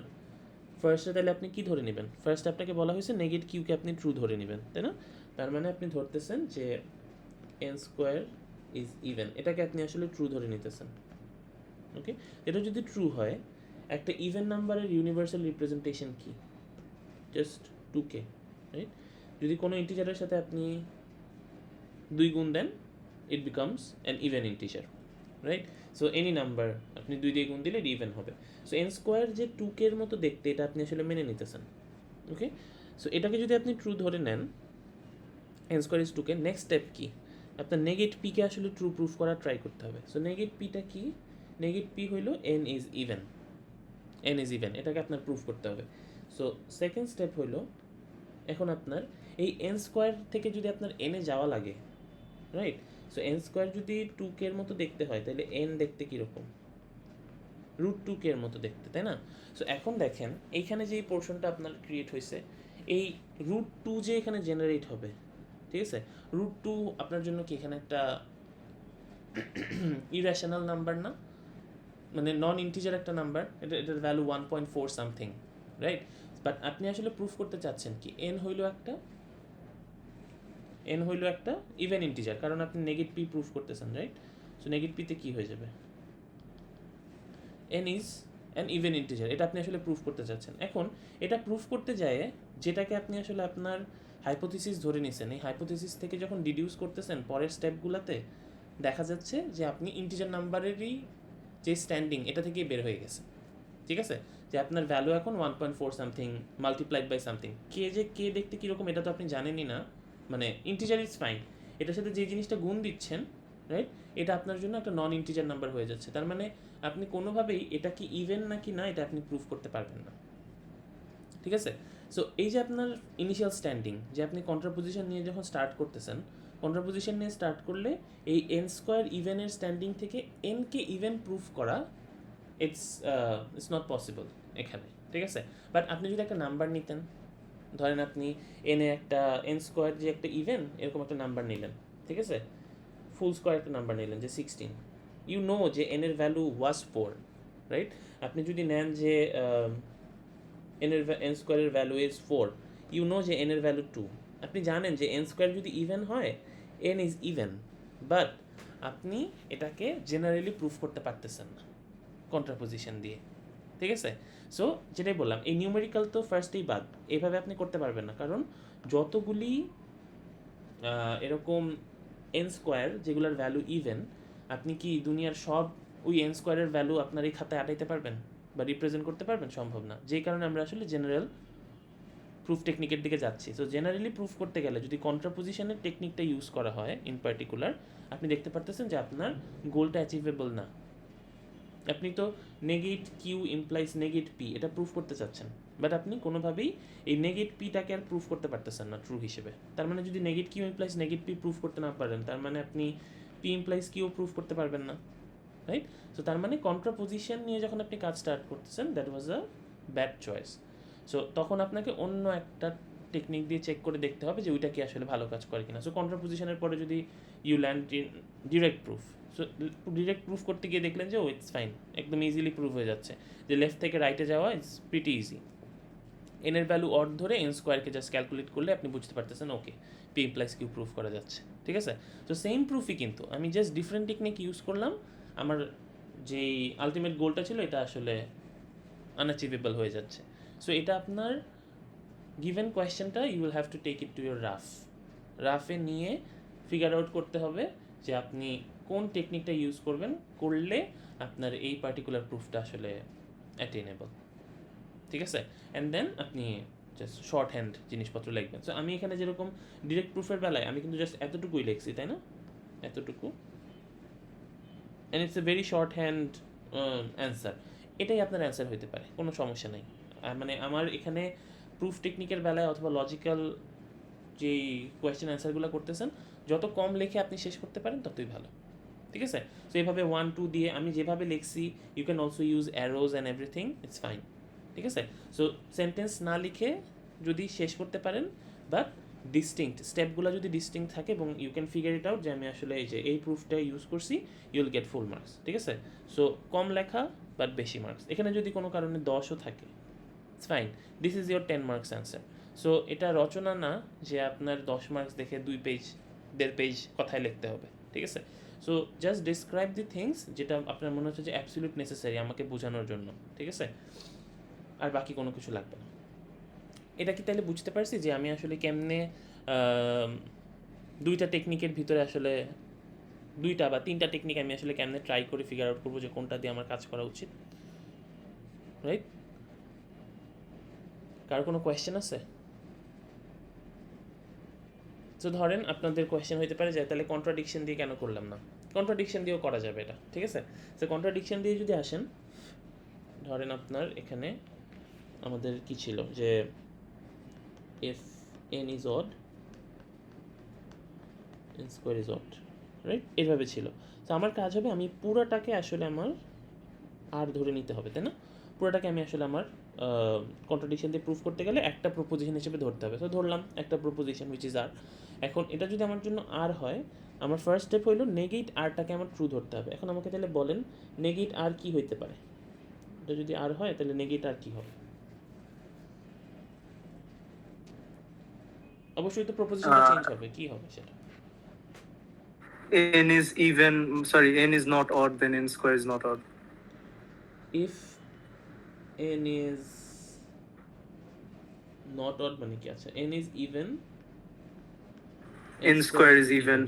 ফার্স্টে তাহলে আপনি কি ধরে নেবেন? ফার্স্ট আপনাকে বলা হয়েছে নেগেট কিউকে আপনি ট্রু ধরে নেবেন, তাই না? তার মানে আপনি ধরতেছেন যে এন স্কোয়ার ইজ ইভেন, এটাকে আপনি আসলে ট্রু ধরে নিতেছেন, ওকে? এটা যদি ট্রু হয়, একটা ইভেন নাম্বারের ইউনিভার্সাল রিপ্রেজেন্টেশন কি? Just 2k, right? যদি কোনো ইন্টিজারের সাথে আপনি 2 গুণ দেন, it becomes an even integer, right? So any number আপনি 2 দিয়ে গুণ দিলে ইভেন হবে। সো এন স্কোয়ার যে 2k এর মতো দেখতে, এটা আপনি আসলে মেনে নিতেছেন, ওকে? সো এটাকে যদি আপনি ট্রু ধরে নেন, N square is 2k, next step কি? আপনার নেগেট পিকে আসলে ট্রু প্রুফ করার ট্রাই করতে হবে। সো নেগেট পিটা কি? নেগেট পি হইল N is even, N is even, এটাকে আপনার প্রুফ করতে হবে। সো সেকেন্ড স্টেপ হইল, এখন আপনার এই এন স্কোয়ার থেকে যদি আপনার এনে যাওয়া লাগে, রাইট? সো এন স্কোয়ার যদি 2k এর মতো দেখতে হয়, তাহলে এন দেখতে কীরকম? √2k এর মতো দেখতে, তাই না? সো এখন দেখেন এইখানে যে পোর্শনটা আপনার ক্রিয়েট হয়েছে, এই √2 যে এখানে জেনারেট হবে, ঠিক আছে? √2 আপনার জন্য কি এখানে একটা ইরেশনাল নাম্বার না? মানে নন ইন্টিজার একটা নাম্বার, এটার ভ্যালু 1.4 সামথিং, রাইট? বাট আপনি আসলে প্রুফ করতে চাচ্ছেন কি এন হইল একটা এন হইলো একটা ইভেন ইন্টিজার, কারণ আপনি নেগেট পি প্রুফ করতেছেন, রাইট? সো নেগেট পিতে কী হয়ে যাবে? N is an even integer, এটা আপনি আসলে প্রুফ করতে চাচ্ছেন। এখন এটা প্রুফ করতে যায় যেটাকে আপনি আসলে আপনার হাইপোথিসিস ধরে নিছেন, এই হাইপোথিসিস থেকে যখন ডিডিউস করতেছেন পরের স্টেপগুলোতে দেখা যাচ্ছে যে আপনি ইন্টিজার নাম্বারেরই যে স্ট্যান্ডিং এটা থেকেই বের হয়ে গেছে, ঠিক আছে? যে আপনার ভ্যালু এখন 1.4 সামথিং মাল্টিপ্লাইড বাই সামথিং, কে দেখতে কীরকম এটা তো আপনি জানেনই না, মানে ইন্টিজার ইজ ফাইন, এটার সাথে যে জিনিসটা গুণ দিচ্ছেন, রাইট, এটা আপনার জন্য একটা নন ইন্টিজার নাম্বার হয়ে যাচ্ছে। তার মানে আপনি কোনোভাবেই এটা কি ইভেন নাকি না এটা আপনি প্রুফ করতে পারবেন না, ঠিক আছে? সো এই যে আপনার ইনিশিয়াল স্ট্যান্ডিং, যে আপনি কন্ট্রাপোজিশন নিয়ে যখন স্টার্ট করতেছেন, কন্ট্রাপোজিশন নিয়ে স্টার্ট করলে এই এন স্কোয়ার ইভেনের স্ট্যান্ডিং থেকে এনকে ইভেন প্রুফ করা ইটস নট পসিবল এখানে, ঠিক আছে? বাট আপনি যদি একটা নাম্বার নিতেন, ধরেন আপনি এনে একটা এন স্কোয়ার যে একটা ইভেন এরকম একটা নাম্বার নিলেন, ঠিক আছে? ফুল স্কোয়ার একটা নাম্বার নিলেন যে 16, ইউ নো যে এনের ভ্যালু ওয়াজ 4, রাইট? আপনি যদি নেন যে এন স্কোয়ারের ভ্যালু ইজ 4, ইউ নো যে এনের ভ্যালু 2, আপনি জানেন যে এন স্কোয়ার যদি ইভেন হয় এন ইজ ইভেন, বাট আপনি এটাকে জেনারেলি প্রুফ করতে পারতেছেন না কন্ট্রাপোজিশন দিয়ে, ঠিক আছে? সো যেটাই বললাম, এই নিউমেরিক্যাল তো ফার্স্টেই বাদ, এইভাবে আপনি করতে পারবেন না, কারণ যতগুলি এরকম এন স্কোয়ার যেগুলোর ভ্যালু ইভেন, আপনি কি দুনিয়ার সব ওই এন স্কোয়ারের ভ্যালু আপনার এই খাতায় আটাইতে পারবেন বা রিপ্রেজেন্ট করতে পারবেন? সম্ভব না, যেই কারণে আমরা আসলে জেনারেল প্রুফ টেকনিকের দিকে যাচ্ছি। সো জেনারেলি প্রুফ করতে গেলে যদি কন্ট্রাপোজিশনের টেকনিকটা ইউজ করা হয় ইন পার্টিকুলার, আপনি দেখতে পারতেছেন যে আপনার গোলটা অ্যাচিভেবল না। আপনি তো নেগেট কিউ ইমপ্লাইজ নেগেট পি এটা প্রুফ করতে চাচ্ছেন, বাট আপনি কোনোভাবেই এই নেগেট পিটাকে আর প্রুফ করতে পারতেছেন না ট্রু হিসেবে। তার মানে যদি negate Q implies negate P proof করতে না পারেন, তার মানে আপনি পি ইমপ্লাইজ কিউ প্রুফ করতে পারবেন না, রাইট? সো তার মানে কন্ট্রাপোজিশন নিয়ে যখন আপনি কাজ স্টার্ট করতেছেন, that was a bad choice. So তখন আপনাকে অন্য একটা টেকনিক দিয়ে চেক করে দেখতে হবে যে ওইটা কি আসলে ভালো কাজ করে কিনা। সো কন্ট্রাপোজিশনের পরে যদি you land in direct proof, so direct proof করতে গিয়ে দেখলেন যে ও ইটস ফাইন, একদম ইজিলি প্রুফ হয়ে যাচ্ছে যে লেফট থেকে রাইটে যাওয়া ইটস প্রিটি ইজি। এনের ভ্যালু অড ধরে এন স্কোয়ারকে জাস্ট ক্যালকুলেট করলে আপনি বুঝতে পারতেছেন okay P implies Q proof করা যাচ্ছে, ঠিক আছে? তো সেম প্রুফই, কিন্তু আমি জাস্ট ডিফারেন্ট টেকনিক ইউজ করলাম, আমার যেই আলটিমেট গোলটা ছিল এটা আসলে আনঅ্যাচিভেবল হয়ে যাচ্ছে। সো এটা আপনার গিভেন কোয়েশ্চেনটা you will have to take it to your রাফে নিয়ে ফিগার আউট করতে হবে যে আপনি কোন টেকনিকটা ইউজ করলে আপনার এই পার্টিকুলার প্রুফটা আসলে অ্যাটেনেবল, ঠিক আছে? অ্যান্ড দেন আপনি জাস্ট শর্ট হ্যান্ড জিনিসপত্র লিখবেন। সো আমি এখানে যেরকম ডিরেক্ট প্রুফের বেলায় আমি কিন্তু জাস্ট এতটুকুই লিখছি, তাই না? এতটুকু, and it's a very short hand answer. এটাই আপনার অ্যান্সার হইতে পারে, কোনো সমস্যা নেই। মানে আমার এখানে প্রুফ টেকনিকের বেলায় অথবা লজিক্যাল যেই কোয়েশ্চেন অ্যান্সারগুলো করতেছেন, যত কম লেখে আপনি শেষ করতে পারেন ততই ভালো, ঠিক আছে? সো এইভাবে 1 2 দিয়ে আমি যেভাবে লিখছি, you can also use arrows and everything, it's fine, ঠিক আছে? সো সেন্টেন্স না লিখে যদি শেষ করতে পারেন, বাট ডিস্টিংক্ট স্টেপগুলো যদি ডিস্টিংক্ট থাকে এবং you can figure it out যে আমি আসলে এই প্রুফটা ইউজ করছি, you will get full marks, ঠিক আছে? সো কম লেখা বাট বেশি মার্কস। এখানে যদি কোনো কারণে 10ও থাকে, it's fine, this is your 10 marks answer. So এটা রচনা না যে আপনার 10 মার্কস দেখে 2 পেজ 1.5 পেজ কথায় লিখতে হবে, ঠিক আছে? সো জাস্ট ডিসক্রাইব দি থিংস যেটা আপনার মনে হচ্ছে যে অ্যাবসলিউট নেসেসারি আমাকে বোঝানোর জন্য, ঠিক আছে? আর বাকি কোনো কিছু লাগবে না। এটা কি তাহলে বুঝতে পারছি যে আমি আসলে কেমনে দুইটা টেকনিকের ভিতরে আসলে 2টা বা 3টা টেকনিক আমি আসলে কেমনে ট্রাই করে ফিগার আউট করবো যে কোনটা দিয়ে আমার কাজ করা উচিত, রাইট? কার কোনো কোয়েশ্চেন আছে? তো ধরেন আপনাদের কোয়েশ্চেন হইতে পারে যে তাহলে কন্ট্রাডিকশন দিয়ে কেন করলাম না? কন্ট্রাডিকশন দিয়েও করা যাবে এটা, ঠিক আছে? তো কন্ট্রাডিকশন দিয়ে যদি আসেন, ধরেন আপনার এখানে আমাদের কি ছিল যে if n is odd n square is odd, right? এইভাবে ছিল। তো আমার কাজ হবে আমি পুরাটাকে আসলে আমার আর ধরে নিতে হবে, তাই না? পুরাটাকে আমি আসলে আমার কন্ট্রাডিকশন দিয়ে প্রুফ করতে গেলে একটা প্রপোজিশন হিসেবে ধরতে হবে। তো ধরলাম একটা প্রপোজিশন উইচ ইজ আর। এখন এটা যদি আমার জন্য আর হয়, আমার ফার্স্ট স্টেপ হইলো নেগেট আরটাকে আমার ট্রু ধরতে হবে। এখন আমাকে তাহলে বলেন নেগেট আর কি হইতে পারে? এটা যদি আর হয় তাহলে নেগেট আর কি হবে? অবশ্যই তো প্রপোজিশনটা আহ, চেঞ্জ হবে, কি হবে সেটা? n is even, sorry, n is not odd, then n square is not odd. If n is not odd মানে কি? আচ্ছা, n is even, n square is even.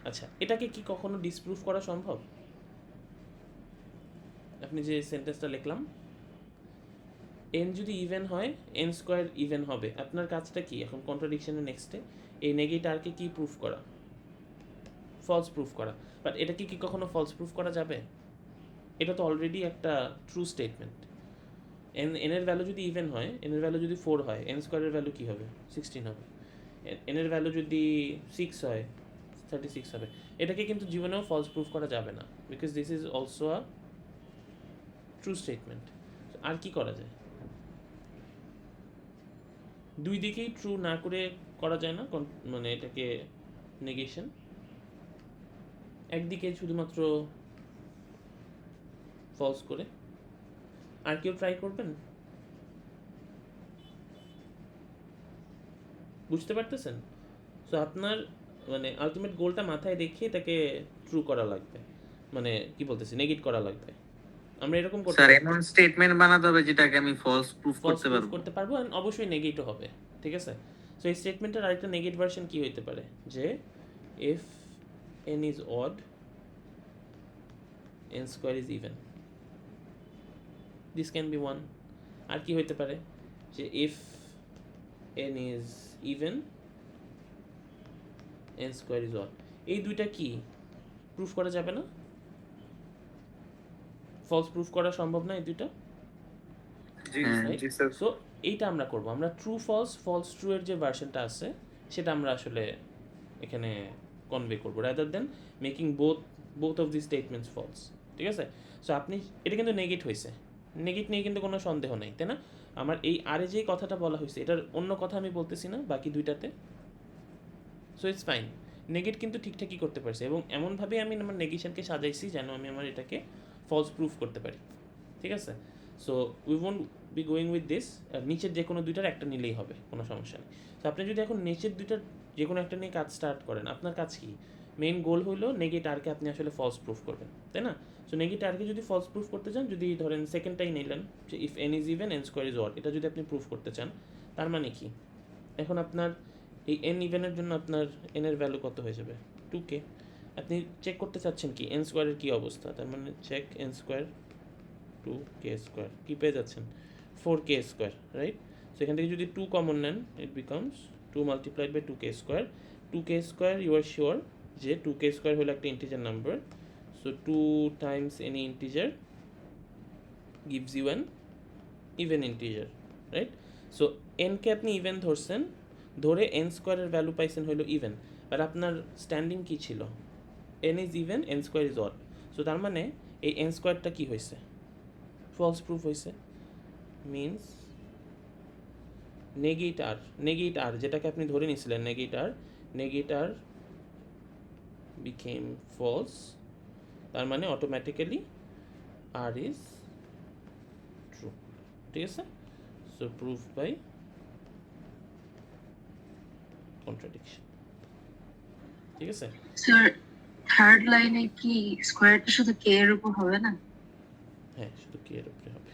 আচ্ছা, এটাকে কি কখনো ডিসপ্রুভ করা সম্ভব? আপনি যে সেন্টেন্সটা লিখলাম, n যদি ইভেন হয় n স্কোয়ার ইভেন হবে, আপনার কাজটা কি এখন? কন্ট্রাডিকশনের নেক্সটে এই নেগেটারকে কি প্রুফ করা? ফলস প্রুফ করা। বাট এটা কি কখনো ফলস প্রুফ করা যাবে? এটা তো অলরেডি একটা ট্রু স্টেটমেন্ট। এন এর ভ্যালু যদি ইভেন হয়, এন এর ভ্যালু যদি 4 হয়, n স্কোয়ারের ভ্যালু কি হবে? 16 হবে। এন এর ভ্যালু যদি 6 হয়, 36 হবে। এটাকে কিন্তু জীবনেও ফলস প্রুফ করা যাবে না, because this is also a true statement. আর কি করা যায়? দুই দিকেই ট্রু না করে করা যায় না মানে এটাকে নেগেশন? একদিকে শুধুমাত্র ফলস করে। আর কেউ ট্রাই করবেন? বুঝতে পারতেছেন? সো আপনার মানে আলটিমেট গোলটা মাথায় রেখে এটাকে ট্রু করা লাগবে, মানে কি বলতেছি, নেগেট করা লাগবে। আমরা এরকম করতে স্যার পারি, এমন স্টেটমেন্ট বানাতে হবে যেটাকে আমি ফলস প্রুফ ফলস করতে প্রুফ পারবো। করতে পারবো, and অবশ্যই নেগেটও হবে। ঠিক আছে? সো এই স্টেটমেন্টের আরেকটা নেগেট ভার্সন কি হইতে পারে, যে if n is odd n square is even, this can be one. আর কি হইতে পারে, যে if n is even n square is odd, এই দুইটা কি প্রুফ করা যাবে না? ফলস প্রুফ করা সম্ভব না এই দুইটা? জি হ্যাঁ। জি স্যার। সো এইটা আমরা করব, আমরা ট্রু ফলস, ফলস ট্রু এর যে ভার্সনটা আছে সেটা আমরা আসলে এখানে কনভে করবো, rather than making both of the statements false. ঠিক আছে? সো আপনি এটা কিন্তু নেগেট হয়েছে, নেগেট নিয়ে কিন্তু কোনো সন্দেহ নেই, তাই না? আমার এই আরে যে কথাটা বলা হয়েছে এটার অন্য কথা আমি বলতেছি না বাকি দুইটাতে। সো ইটস ফাইন, নেগেট কিন্তু ঠিকঠাকই করতে পারছি, এবং এমনভাবেই আমি আমার নেগেশনকে সাজাইছি যেন আমি আমার এটাকে ফলস প্রুফ করতে পারি। ঠিক আছে? So we won't be going with this, নিচের যে কোনো দুইটার একটা নিলেই হবে, কোনো সমস্যা নেই। তো আপনি যদি এখন নিচের দুইটার যে কোনো একটা নিয়ে কাজ স্টার্ট করেন, আপনার কাজ কি? মেইন গোল হলো নেগেট আরকে আপনি আসলে ফলস প্রুফ করবেন, তাই না? সো নেগেট আরকে যদি ফলস প্রুফ করতে চান, যদি ধরেন সেকেন্ডটাই নিলেন যে if n is even n square is odd, এটা যদি আপনি প্রুফ করতে চান, তার মানে কি? এখন আপনার এই n ইভেনের জন্য আপনার n এর ভ্যালু কত হয়ে যাবে? 2k। আপনি চেক করতে চাচ্ছেন কি n স্কোয়ারের কী অবস্থা, তার মানে check n square 2k square, কী পেয়ে যাচ্ছেন? 4k square, right? সো এখান থেকে যদি 2 কমন নেন, it becomes 2 multiplied by 2k square. 2k square you are sure যে 2k স্কোয়ার হলো একটা integer number, so 2 times any integer gives you an even integer, right? So এনকে আপনি ইভেন ধরছেন, ধরে এন স্কোয়ারের ভ্যালু পাইছেন হলো ইভেন, বাট আপনার স্ট্যান্ডিং কী ছিল? N is even N square is odd. So তার মানে এই এন স্কোয়ারটা কী হয়েছে? ফলস প্রুফ হয়েছে। মিনস নেগেট আর যেটাকে আপনি ধরে নিয়েছিলেন নেগেট আর বিকেম ফলস, তার মানে অটোমেটিক্যালি আর ইজ ট্রু। ঠিক আছে? So proof by contradiction. ঠিক আছে? স্যার থার্ড লাইনে কি স্কোয়ারটা শুধু কে এর উপর হবে না? হ্যাঁ, শুধু কি এর উপরে হবে।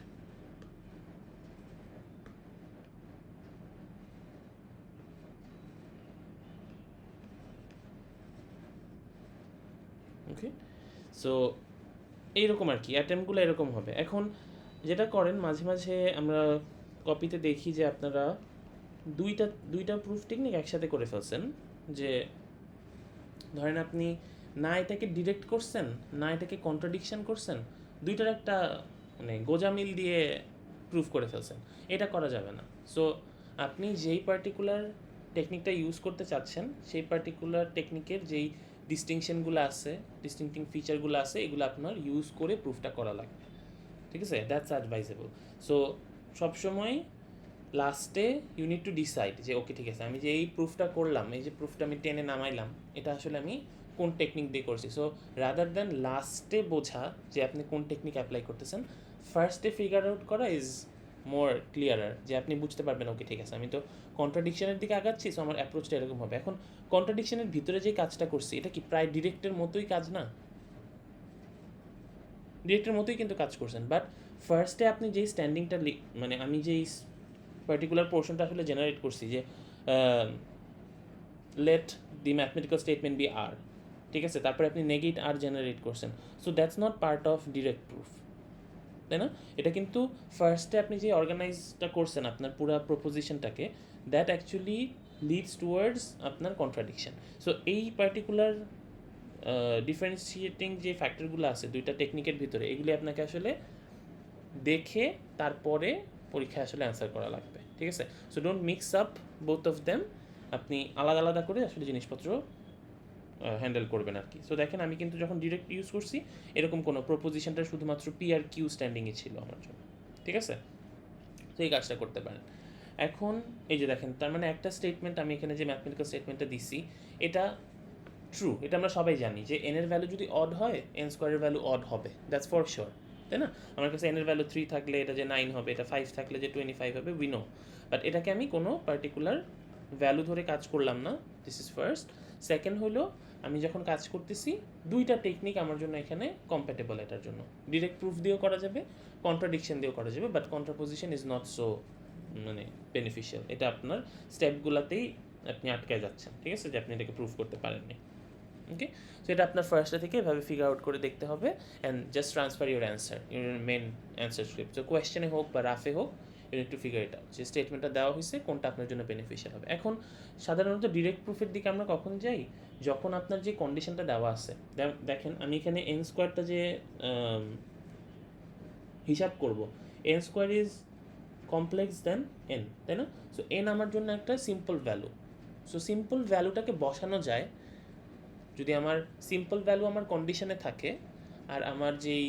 ওকে, সো এইরকম আর কি অ্যাটেম্পগুলো এরকম হবে। এখন যেটা করেন, মাঝে মাঝে আমরা কপিতে দেখি যে আপনারা দুইটা প্রুফ টেকনিক একসাথে করে ফেলছেন, যে ধরেন আপনি না এটাকে ডিরেক্ট করছেন, না এটাকে কন্ট্রাডিকশন করছেন, দুইটার একটা মানে গোজামিল দিয়ে প্রুফ করে ফেলছেন। এটা করা যাবে না। সো আপনি যেই পার্টিকুলার টেকনিকটা ইউজ করতে চাচ্ছেন, সেই পার্টিকুলার টেকনিকের যেই ডিস্টিংশনগুলো আছে, ডিস্টিংটিং ফিচারগুলো আছে, এগুলো আপনার ইউজ করে প্রুফটা করা লাগবে। ঠিক আছে? That's advisable. সো সবসময় লাস্টে ইউ নিড টু ডিসাইড যে ওকে ঠিক আছে, আমি যে এই প্রুফটা করলাম, এই যে প্রুফটা আমি টেনে নামাইলাম, এটা আসলে আমি কোন টেকনিক দিয়ে করছি। সো রাদার দ্যান লাস্টে বোঝা যে আপনি কোন টেকনিক অ্যাপ্লাই করতেছেন, ফার্স্টে ফিগার আউট করা ইজ মোর ক্লিয়ারার, যে আপনি বুঝতে পারবেন ওকে ঠিক আছে আমি তো কন্ট্রাডিকশনের দিকে আগাচ্ছি, সো আমার অ্যাপ্রোচটা এরকম হবে। এখন কন্ট্রাডিকশনের ভিতরে যে কাজটা করছি এটা কি প্রায় ডিরেক্টের মতোই কাজ না? ডিরেক্টের মতোই কিন্তু কাজ করছেন, বাট ফার্স্টে আপনি যেই স্ট্যান্ডিংটা মানে আমি যেই পার্টিকুলার পোর্শনটা আসলে জেনারেট করছি যে let the mathematical statement be r, ঠিক আছে, তারপরে আপনি নেগেট আর জেনারেট করছেন, so that's not part of direct proof, তাই না? এটা কিন্তু ফার্স্টে আপনি যে অর্গানাইজটা করছেন আপনার পুরো প্রপোজিশনটাকে, দ্যাট অ্যাকচুয়ালি লিডস টুয়ার্ডস আপনার কন্ট্রাডিকশন। সো এই পার্টিকুলার ডিফারেন্সিয়েটিং যে ফ্যাক্টরগুলো আছে দুইটা টেকনিকের ভিতরে, এগুলি আপনাকে আসলে দেখে তারপরে পরীক্ষায় আসলে অ্যান্সার করা লাগবে, ঠিক আছে? So don't mix up both of them, আপনি আলাদা আলাদা করে আসলে জিনিসপত্র হ্যান্ডেল করবেন আর কি। সো দেখেন আমি কিন্তু যখন ডিরেক্ট ইউজ করছি এরকম কোনো প্রপোজিশনটা শুধুমাত্র পি আর কিউ স্ট্যান্ডিংয়ে ছিল আমার জন্য, ঠিক আছে? তো এই কাজটা করতে পারেন। এখন এই যে দেখেন, তার মানে একটা স্টেটমেন্ট আমি এখানে যে ম্যাথমেটিক্যাল স্টেটমেন্টটা দিছি এটা ট্রু, এটা আমরা সবাই জানি যে এন এর ভ্যালু যদি অড হয় এন স্কোয়ারের ভ্যালু অড হবে, দ্যাটস ফর শিওর, তাই না? আমার কাছে এন এর ভ্যালু 3 থাকলে এটা যে 9 হবে, এটা 5 থাকলে যে 25 হবে, উই নো। বাট এটাকে আমি কোনো পার্টিকুলার ভ্যালু ধরে কাজ করলাম না, দিস ইজ ফার্স্ট। সেকেন্ড হলো আমি যখন কাজ করতেছি দুইটা টেকনিক আমার জন্য এখানে কম্প্যাটেবল, এটার জন্য ডিরেক্ট প্রুফ দিয়েও করা যাবে, কন্ট্রাডিকশন দিয়েও করা যাবে, বাট কন্ট্রাপোজিশন ইজ নট সো মানে বেনিফিশিয়াল, এটা আপনার স্টেপগুলোতেই আপনি আটকায় যাচ্ছেন, ঠিক আছে, যে আপনি এটাকে প্রুফ করতে পারেননি। ওকে, সো এটা আপনার ফার্স্টে থেকে এভাবে ফিগার আউট করে দেখতে হবে and just transfer your answer, your main answer script. So কোয়েশ্চেনে হোক বা রাফে হোক, you need to figure it out যে স্টেটমেন্টটা দেওয়া হয়েছে কোনটা আপনার জন্য বেনিফিশিয়াল হবে। এখন সাধারণত ডিরেক্ট প্রুফের দিকে আমরা কখন যাই, যখন আপনার যে কন্ডিশনটা দেওয়া আছে, দেখেন আমি এখানে এন স্কোয়ারটা যে হিসাব করব, N square is complex than N, তাই না? সো এন আমার জন্য একটা সিম্পল ভ্যালু, সো সিম্পল ভ্যালুটাকে বসানো যায় যদি আমার সিম্পল ভ্যালু আমার কন্ডিশনে থাকে আর আমার যেই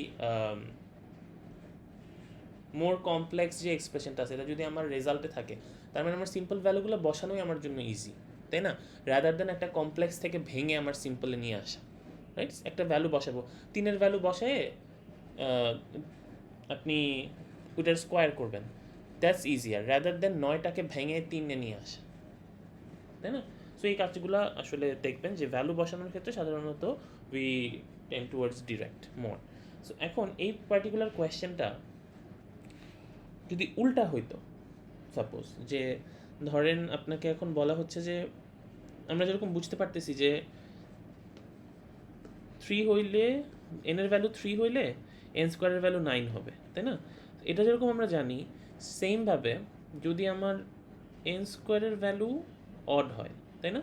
মোর কমপ্লেক্স যে এক্সপ্রেশনটা আছে এটা যদি আমার রেজাল্টে থাকে, তার মানে আমার সিম্পল ভ্যালুগুলো বসানোই আমার জন্য ইজি, তাই না? রাদার দেন একটা কমপ্লেক্স থেকে ভেঙে আমার সিম্পলে নিয়ে আসা, রাইট? একটা ভ্যালু বসাবো, 3-এর ভ্যালু বসায় আপনি ওইটার স্কোয়ার করবেন, দ্যাটস ইজিয়ার রাদার দেন 9টাকে ভেঙে 3-এ নিয়ে আসা, তাই না? সো এই কাজগুলো আসলে দেখবেন যে ভ্যালু বসানোর ক্ষেত্রে সাধারণত we tend towards direct more. So এখন এই পার্টিকুলার কোয়েশ্চেনটা যদি উল্টা হইতো, সাপোজ যে ধরেন আপনাকে এখন বলা হচ্ছে যে আমরা যেরকম বুঝতে পারতেছি যে 3 হইলে এনের ভ্যালু 3 হইলে এন স্কোয়ারের ভ্যালু 9 হবে, তাই না? এটা যেরকম আমরা জানি সেমভাবে যদি আমার এন স্কোয়ারের ভ্যালু অড হয়, তাই না,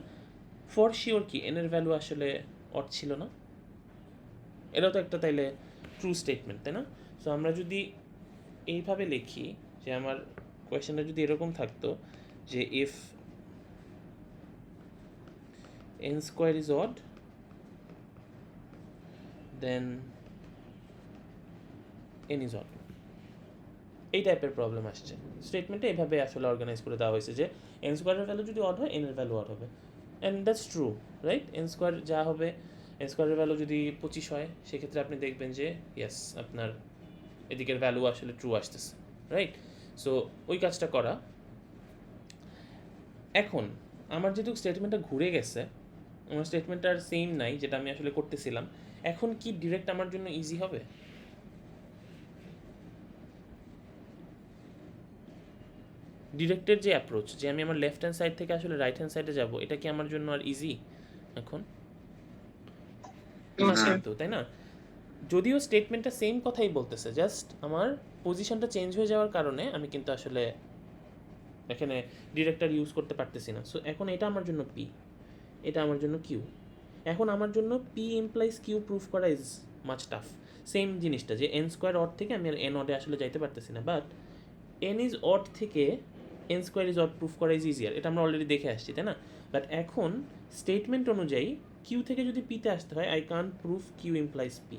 ফর শিওর কি এনের ভ্যালু আসলে অড ছিল না? এটাও তো একটা তাইলে ট্রু স্টেটমেন্ট, তাই না? সো আমরা যদি এইভাবে লিখি যে আমার কোয়েশ্চেনটা যদি এরকম থাকতো যে if N square is odd then N is odd, এই টাইপের প্রবলেম আসছে স্টেটমেন্টে, এভাবে আসলে অর্গানাইজ করে দেওয়া হয়েছে যে এন স্কোয়ারের ভ্যালু যদি অড হয় এনের ভ্যালু অড হবে, and that's true, right? N square যা হবে, এন স্কোয়ারের ভ্যালু যদি 25 হয় সেক্ষেত্রে আপনি দেখবেন যে ইয়েস আপনার এদিকের ভ্যালু আসলে ট্রু আসতেছে, রাইট? সো ওই কাজটা করা। এখন আমার যেহেতু স্টেটমেন্টটা ঘুরে গেছে, আমার স্টেটমেন্টটা আর সেম নাই যেটা আমি আসলে করতেছিলাম, এখন কি ডিরেক্ট আমার জন্য ইজি হবে? ডিরেক্টের যে অ্যাপ্রোচ যে আমি আমার লেফট হ্যান্ড সাইড থেকে আসলে রাইট হ্যান্ড সাইডে যাব, এটা কি আমার জন্য আর ইজি এখন? তো তাই না, যদিও স্টেটমেন্টটা সেম কথাই বলতেছে, জাস্ট আমার পজিশনটা চেঞ্জ হয়ে যাওয়ার কারণে আমি কিন্তু আসলে এখানে ডিরেক্টর ইউজ করতে পারতেছি না। সো এখন এটা আমার জন্য পি, এটা আমার জন্য কিউ। এখন আমার জন্য পি ইমপ্লাইজ কিউ প্রুফ করা ইজ মাচ টাফ। সেম জিনিসটা যে এন স্কোয়ার অড থেকে আমি আর এন অডে আসলে যাইতে পারতেছি না, বাট এন ইজ অড থেকে N square is odd proof করা ইজ ইজিয়ার, এটা আমরা অলরেডি দেখে আসছি, তাই না? বাট এখন স্টেটমেন্ট অনুযায়ী কিউ থেকে যদি পিতে আসতে হয়, I can't proof Q implies P,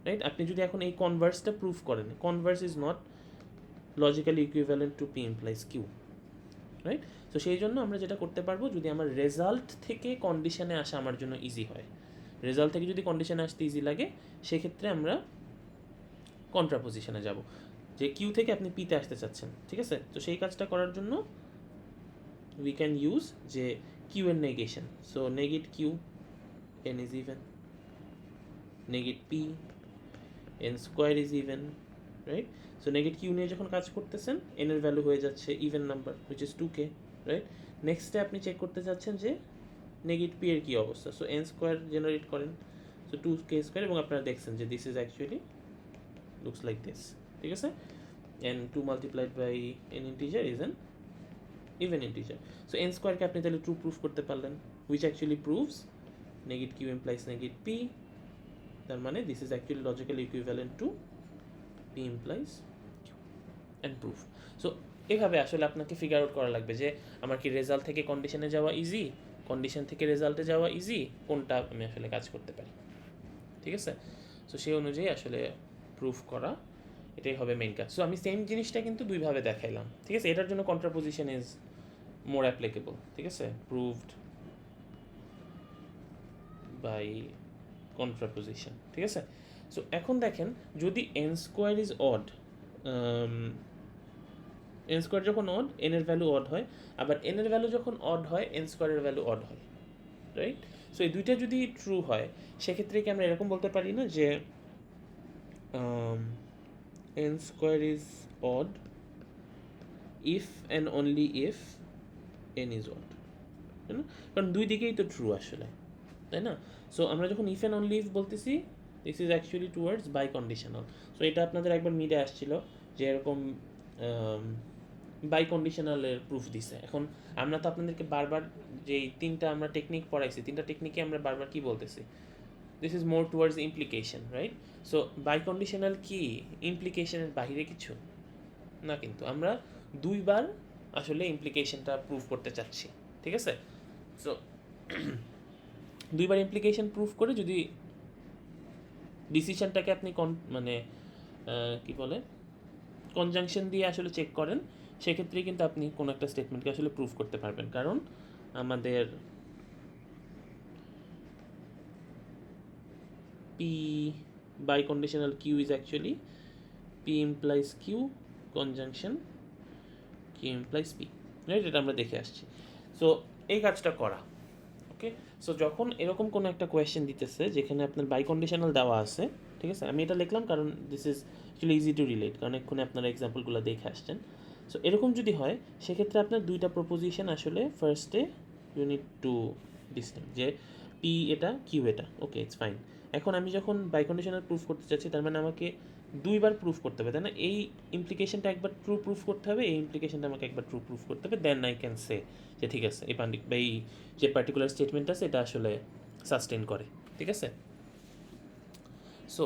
right? আপনি যদি এখন এই কনভার্সটা প্রুফ করেন, converse is not logically equivalent to P implies Q, right? তো সেই জন্য আমরা যেটা করতে পারবো, যদি আমার রেজাল্ট থেকে কন্ডিশনে আসা আমার জন্য ইজি হয়, রেজাল্ট থেকে যদি কন্ডিশনে আসতে ইজি লাগে, সেক্ষেত্রে আমরা কন্ট্রাপোজিশনে যাব। যে কিউ থেকে আপনি পিতে আসতে চাচ্ছেন, ঠিক আছে? তো সেই কাজটা করার জন্য উই ক্যান ইউজ যে কিউ এর negation. So negate q, n is even, negate p, n square is even, right? So negate q নিয়ে যখন কাজ করতেছেন n এর ভ্যালু হয়ে যাচ্ছে even number which is 2k, right? Next step আপনি চেক করতে চাচ্ছেন যে নেগেট p এর কি অবস্থা। সো n স্কোয়ার জেনারেট করেন, সো 2k স্কোয়ার, এবং আপনারা দেখছেন যে this is actually looks like this, ঠিক আছে? and 2 multiplied by n integer is an even integer. So n square কে আপনি তাহলে ট্রু প্রুফ করতে পারলেন, which actually proves negate q implies negate p, তার মানে this is actually logically equivalent to p implies q and proof. So এভাবে আসলে আপনাকে ফিগার আউট করা লাগবে যে আমার কি রেজাল্ট থেকে কন্ডিশনে যাওয়া ইজি, কন্ডিশন থেকে রেজাল্টে যাওয়া ইজি, কোনটা আমি আসলে কাজ করতে পারি, ঠিক আছে? সো সেই অনুযায়ী আসলে প্রুফ করা, এটাই হবে মেইন কাজ। সো আমি সেম জিনিসটা কিন্তু দুইভাবে দেখাইলাম, ঠিক আছে? এটার জন্য কন্ট্রাপোজিশন ইজ মোর অ্যাপ্লিকেবল, ঠিক আছে? প্রুভড বাই কন্ট্রাপোজিশন, ঠিক আছে? সো এখন দেখেন যদি n square is odd, n square যখন অড n এর ভ্যালু অড হয়, আবার n এর ভ্যালু যখন অড হয় n স্কোয়ারের ভ্যালু অড হয়, রাইট? সো এই দুইটা যদি ট্রু হয় সেক্ষেত্রে কি আমরা এরকম বলতে পারি না যে n square is odd if and only if n is odd, তাই না? কারণ দুই দিকেই তো ট্রু আসলে, তাই না? সো আমরা যখন ইফ অ্যান্ড অনলি ইফ বলতেছি this is actually towards biconditional. So এটা আপনাদের একবার মিডে আসছিল যে এরকম বাই কন্ডিশনালের প্রুফ দিছে। এখন আমরা তো আপনাদেরকে বারবার যেই তিনটা আমরা টেকনিক পড়াইছি, তিনটা টেকনিকে আমরা বারবার কি বলতেছি, this is more towards implication, right? So biconditional কি ইমপ্লিকেশনের বাহিরে কিছু না, কিন্তু আমরা দুইবার আসলে ইমপ্লিকেশনটা প্রুফ করতে চাচ্ছি, ঠিক আছে? সো দুইবার ইমপ্লিকেশন প্রুফ করে যদি ডিসিশনটাকে আপনি মানে কি বলে কনজাংশন দিয়ে আসলে চেক করেন, সেক্ষেত্রে কিন্তু আপনি কোনো একটা স্টেটমেন্টকে আসলে প্রুফ করতে পারবেন। কারণ আমাদের p by conditional q is actually p implies q conjunction q implies p, right? এটা আমরা দেখে আসছি। সো এই কাজটা করা, ওকে? সো যখন এরকম কোনো একটা কোয়েশ্চেন দিতেছে যেখানে আপনার বাই কন্ডিশনাল দেওয়া আছে, ঠিক আছে? আমি এটা লিখলাম কারণ this is actually easy to relate, কারণ এক্ষুনি আপনারা এক্সাম্পলগুলো দেখে আসছেন। সো এরকম যদি হয় সেক্ষেত্রে আপনার দুইটা প্রপোজিশন আসলে ফার্স্টে ইউ নিড টু ডিসটিং যে পি এটা কিউ এটা, ওকে ইটস ফাইন। এখন আমি যখন বাই কন্ডিশনাল প্রুফ করতে চাচ্ছি তার মানে আমাকে দুইবার প্রুফ করতে হবে, তাই না? এই ইমপ্লিকেশনটা একবার ট্রু প্রুফ করতে হবে, এই ইমপ্লিকেশনটা আমাকে একবার ট্রু প্রুফ করতে হবে, দেন আই ক্যান সে যে ঠিক আছে এই যে পার্টিকুলার স্টেটমেন্ট আছে এটা আসলে সাস্টেন করে, ঠিক আছে? সো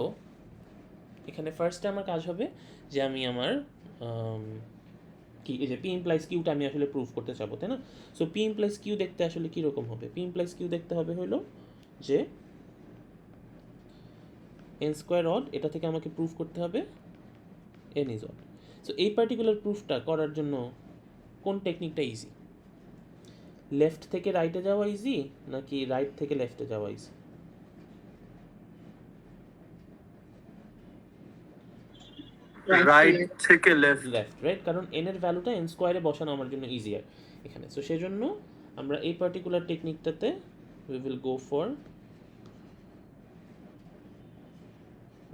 এখানে ফার্স্টে আমার কাজ হবে যে আমি আমার কি এই যে পি ইমপ্লাইজ কিউটা আমি আসলে প্রুফ করতে চাবো, তাই না? সো পি ইমপ্লাইজ কিউ দেখতে আসলে কীরকম হবে? পি ইমপ্লাইজ কিউ দেখতে হবে হলো যে n স্কোয়ার অড, এটা থেকে আমাকে প্রুফ করতে হবে n ইজ অড। সো এই পার্টিকুলার প্রুফটা করার জন্য কোন টেকনিকটা ইজি? লেফট থেকে রাইটে যাওয়া ইজি নাকি রাইট থেকে লেফটে যাওয়া ইজি? রাইট থেকে লেফট। Left, right? কারণ n এর ভ্যালুটা n স্কোয়ারে বসানো আমার জন্য ইজিয়ার এখানে। সো সেই জন্য আমরা এই পার্টিকুলার টেকনিকটাতে we will go for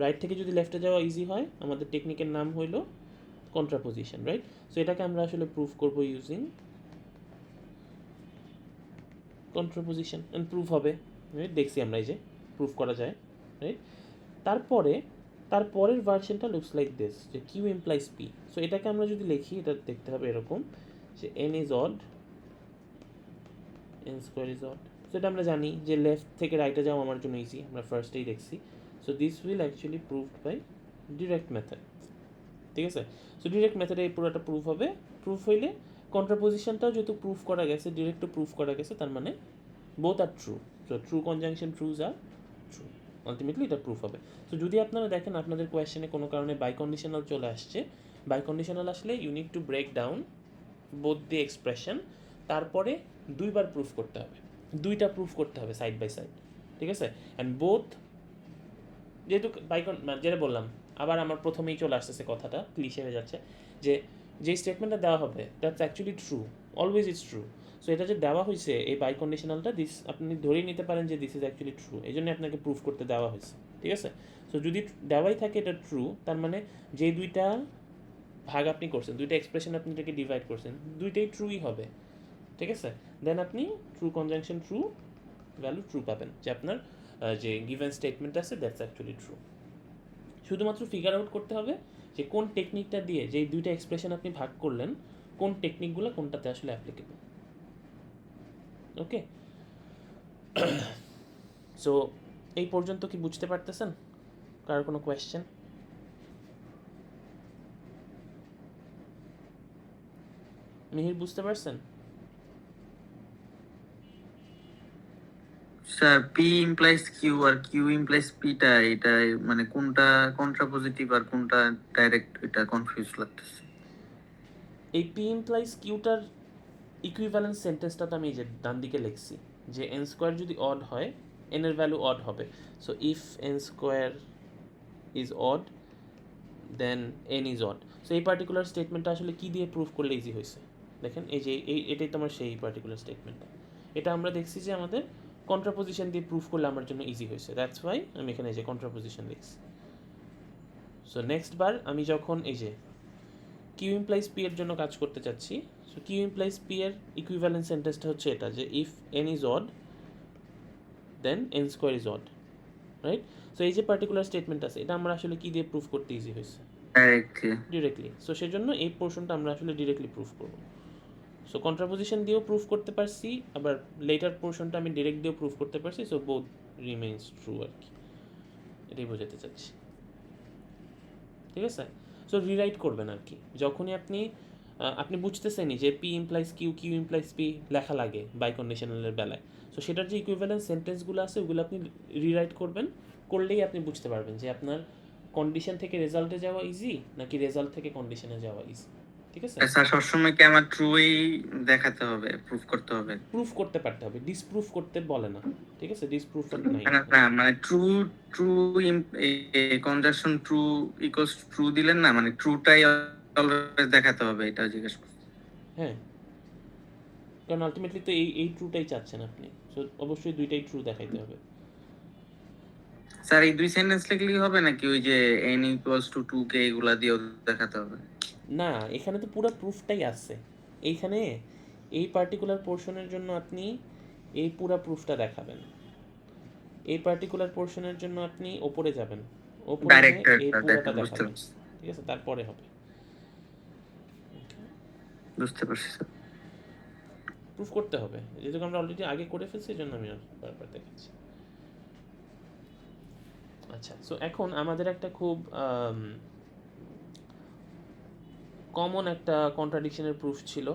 right থেকে যদি লেফটে যাওয়া ইজি হয় আমাদের টেকনিকের নাম হইল কন্ট্রাপোজিশন, রাইট? সো এটাকে আমরা আসলে প্রুফ করব ইউজিং কন্ট্রাপোজিশন অ্যান্ড প্রুফ হবে, রাইট? দেখছি আমরা এই যে প্রুফ করা যায়, রাইট? তারপরের ভার্সনটা লুকস লাইক দিস যে কিউ ইমপ্লাইজ পি। সো এটাকে আমরা যদি লিখি এটা দেখতে হবে এরকম যে n is odd, n square is odd. So এটা আমরা জানি যে লেফট থেকে রাইটে যাওয়া আমার জন্য ইজি, আমরা ফার্স্টেই দেখছি। So this will actually proved by direct method, ঠিক আছে? সো ডিরেক্ট মেথডে এই পুরোটা প্রুফ হবে। প্রুফ হইলে কন্ট্রাপোজিশনটাও যেহেতু প্রুফ করা গেছে, ডিরেক্টও প্রুফ করা গেছে, তার মানে বোথ আর ট্রু। সো ট্রু কনজাংশন ট্রুজ আর ট্রু, আলটিমেটলি এটা প্রুফ হবে। সো যদি আপনারা দেখেন আপনাদের কোয়েশ্চেনে কোনো কারণে বাই কন্ডিশনাল চলে আসছে, বাই কন্ডিশনাল আসলে you need to break down both the expression, তারপরে দুইবার প্রুফ করতে হবে, দুইটা প্রুফ করতে হবে সাইড বাই সাইড, ঠিক আছে? অ্যান্ড বোথ যেহেতু যেটা বললাম আবার আমার প্রথমেই চলে আসতেছে কথাটা ক্লিশে হয়ে যাচ্ছে যে যেই স্টেটমেন্টটা দেওয়া হবে that's actually true, always is true. So এটা যে দেওয়া হয়েছে এই বাই কন্ডিশনালটা দিস আপনি ধরেই নিতে পারেন যে দিস ইজ অ্যাকচুয়ালি ট্রু, এই জন্য আপনাকে প্রুফ করতে দেওয়া হয়েছে, ঠিক আছে? সো যদি দেওয়াই থাকে এটা ট্রু, তার মানে যেই দুইটা ভাগ আপনি করছেন, দুইটা এক্সপ্রেশন আপনি এটাকে ডিভাইড করছেন, দুইটাই ট্রুই হবে, ঠিক আছে? দেন আপনি true conjunction true value true পাবেন, যে আপনার যে গিভেন স্টেটমেন্ট আছে দ্যাটস অ্যাকচুয়ালি ট্রু। শুধুমাত্র ফিগার আউট করতে হবে যে কোন টেকনিকটা দিয়ে যেই দুইটা এক্সপ্রেশন আপনি ভাগ করলেন কোন টেকনিকগুলো কোনটাতে আসলে অ্যাপ্লিকেবল। ওকে, সো এই পর্যন্ত কি বুঝতে পারতেছেন? কারোর কোনো কোয়েশ্চেন? মিহির বুঝতে পারছেন? Sir P implies Q R Q implies পিটা, এটা মানে কোনটা কন্ট্রাপোজিটিভ আর কোনটা ডাইরেক্ট, এটা কনফিউজ লাগতেছে। এই পি ইমপ্লাইজ কিউটার ইকুইভ্যালেন্স সেন্টেন্সটা তো আমি এই যে ডান দিকে লিখছি যে এন স্কোয়ার যদি অড হয় এন এর ভ্যালু অড হবে। So if N square is odd then N is odd. So এই পার্টিকুলার স্টেটমেন্টটা আসলে কী দিয়ে প্রুফ করলে ইজি হয়েছে দেখেন, এই যে এটাই তোমার সেই পার্টিকুলার স্টেটমেন্টটা। এটা আমরা দেখছি যে আমাদের কন্ট্রাপোজিশন দিয়ে প্রুফ করলে আমার জন্য ইজি হয়েছে, দ্যাটস ওয়াই আমি এখানে এই যে কন্ট্রাপোজিশন লিখছি। সো নেক্সট বার আমি যখন এই যে কিউ ইমপ্লাইজ পি এর জন্য কাজ করতে চাচ্ছি, সো কিউ ইমপ্লাইজ পি এর ইকুইভ্যালেন্ট সেন্টেন্সটা হচ্ছে এটা যে if N is odd then N square is odd, right? So এই যে পার্টিকুলার স্টেটমেন্ট আছে এটা আমরা আসলে কী দিয়ে প্রুফ করতে ইজি হয়েছে? ডিরেক্টলি। সো সেজন্য এই পোর্শনটা আমরা আসলে ডিরেক্টলি প্রুফ করব। সো কন্ট্রাপোজিশন দিয়েও প্রুফ করতে পারছি, আবার লেটার পোর্শনটা আমি ডিরেক্ট দিয়েও প্রুফ করতে পারছি। সো বোথ রিমেইনস ট্রু আর কি, এটাই বোঝাতে চাচ্ছি, ঠিক আছে? সো রিরাইট করবেন আর কি যখনই আপনি বুঝতেছেনই যে P implies Q, Q implies P লেখা লাগে বাই কন্ডিশনালের বেলায়। সো সেটার যে ইকুইভ্যালেন্ট সেন্টেন্সগুলো আছে ওগুলো আপনি রিরাইট করলেই আপনি বুঝতে পারবেন যে আপনার কন্ডিশন থেকে রেজাল্টে যাওয়া ইজি নাকি রেজাল্ট থেকে কন্ডিশনে যাওয়া ইজি, ঠিক আছে? স্যার সবসময় কি আমার ট্রুই দেখাতে হবে, প্রুফ করতে হবে? প্রুফ করতে পারতে হবে, ডিসপ্রুফ করতে বলে না, ঠিক আছে? ডিসপ্রুফ নাই। না মানে true true conjunction true equals true দিলেন না, মানে ট্রুটাই অলওয়েজ দেখাতে হবে, এটা জিজ্ঞেস করছি। হ্যাঁ, কারণ আলটিমেটলি তো এই ট্রুটাই চাচ্ছেন আপনি, সো অবশ্যই দুইটাই ট্রু দেখাইতে হবে। স্যার এই দুই সেন্টেন্স লিখলেই হবে নাকি ওই যে n ইকুয়ালস টু 2k এগুলা দিয়েও দেখাতে হবে? না, এখানে তো পুরো প্রুফটাই আছে। এইখানে এই পার্টিকুলার পোর্শনের জন্য আপনি এই পুরো প্রুফটা দেখাবেন, এই পার্টিকুলার পোর্শনের জন্য আপনি ওপরে যাবেন, ওপরে ডাইরেক্ট এই পুরোটা বুঝতে দেখাবেন, পারছি, ঠিক আছে? তারপরে হবে বুঝতে পারছি স্যার। প্রুফ করতে হবে, যেহেতু আমরা অলরেডি আগে করে ফেলছি এই জন্য আমি আর বারবার দেখাচ্ছি। আচ্ছা, সো এখন আমাদের একটা খুব কমন একটা কন্ট্রাডিকশনের প্রুফ ছিল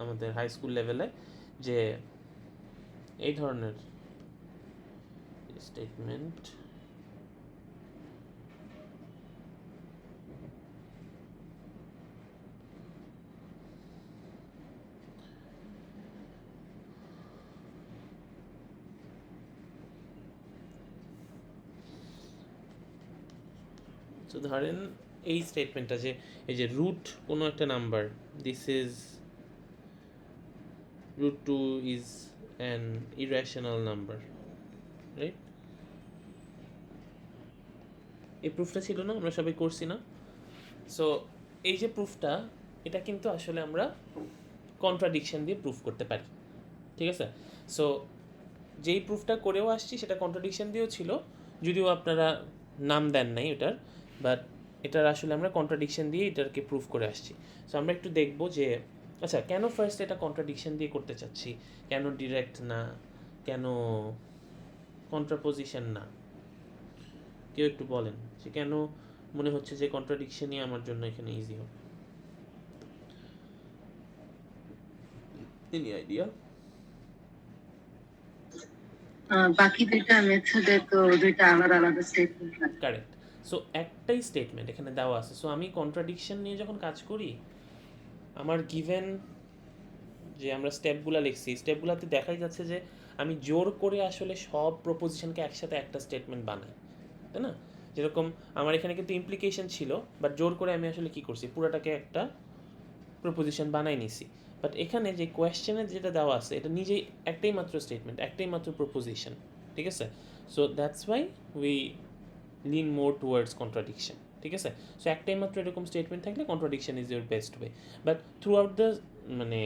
আমাদের হাই স্কুল লেভেলে, যে এই ধরনের স্টেটমেন্ট তো ধরেন এই স্টেটমেন্টটা যে এই যে রুট কোনো একটা number, this is root 2 is an irrational number, right? এই প্রুফটা ছিল না, আমরা সবাই করছি না? সো এই যে প্রুফটা, এটা কিন্তু আসলে আমরা কন্ট্রাডিকশন দিয়ে প্রুফ করতে পারি, ঠিক আছে? সো যেই প্রুফটা করেও আসছি সেটা কন্ট্রাডিকশন দিয়েও ছিল, যদিও আপনারা নাম দেন নাই ওটার, বাট এটার আসলে আমরা কন্ট্রাডিকশন দিয়ে এটাকে প্রুফ করে আসছি। সো আমরা একটু দেখবো যে আচ্ছা কেন ফার্স্ট এটা কন্ট্রাডিকশন দিয়ে করতে চাচ্ছি, কেন ডিরেক্ট না, কেন কন্ট্রাপোজিশন না? কেউ একটু বলেন যে কেন মনে হচ্ছে যে কন্ট্রাডিকশনই আমার জন্য এখানে ইজি হবে? Any idea? বাকি দুইটা মেথডে তো দুইটা আলাদা আলাদা স্টেটমেন্ট। কারেক্ট। সো একটাই স্টেটমেন্ট এখানে দেওয়া আছে, সো আমি কন্ট্রাডিকশন নিয়ে যখন কাজ করি আমার গিভেন যে আমরা স্টেপগুলো লিখছি স্টেপগুলোতে দেখাই যাচ্ছে যে আমি জোর করে আসলে সব প্রপোজিশনকে একসাথে একটা স্টেটমেন্ট বানাই, তাই না? যেরকম আমার এখানে কিন্তু ইমপ্লিকেশন ছিল, বাট জোর করে আমি আসলে কী করছি, পুরোটাকে একটা প্রপোজিশন বানাই নিছি। বাট এখানে যে কোয়েশ্চেনে যেটা দেওয়া আছে এটা নিজেই একটাই মাত্র স্টেটমেন্ট, একটাই মাত্র প্রপোজিশন, ঠিক আছে? So that's why we lean more towards contradiction, ঠিক আছে? সো একটাই মাত্র এরকম স্টেটমেন্ট থাকলে contradiction is your best way. But throughout the মানে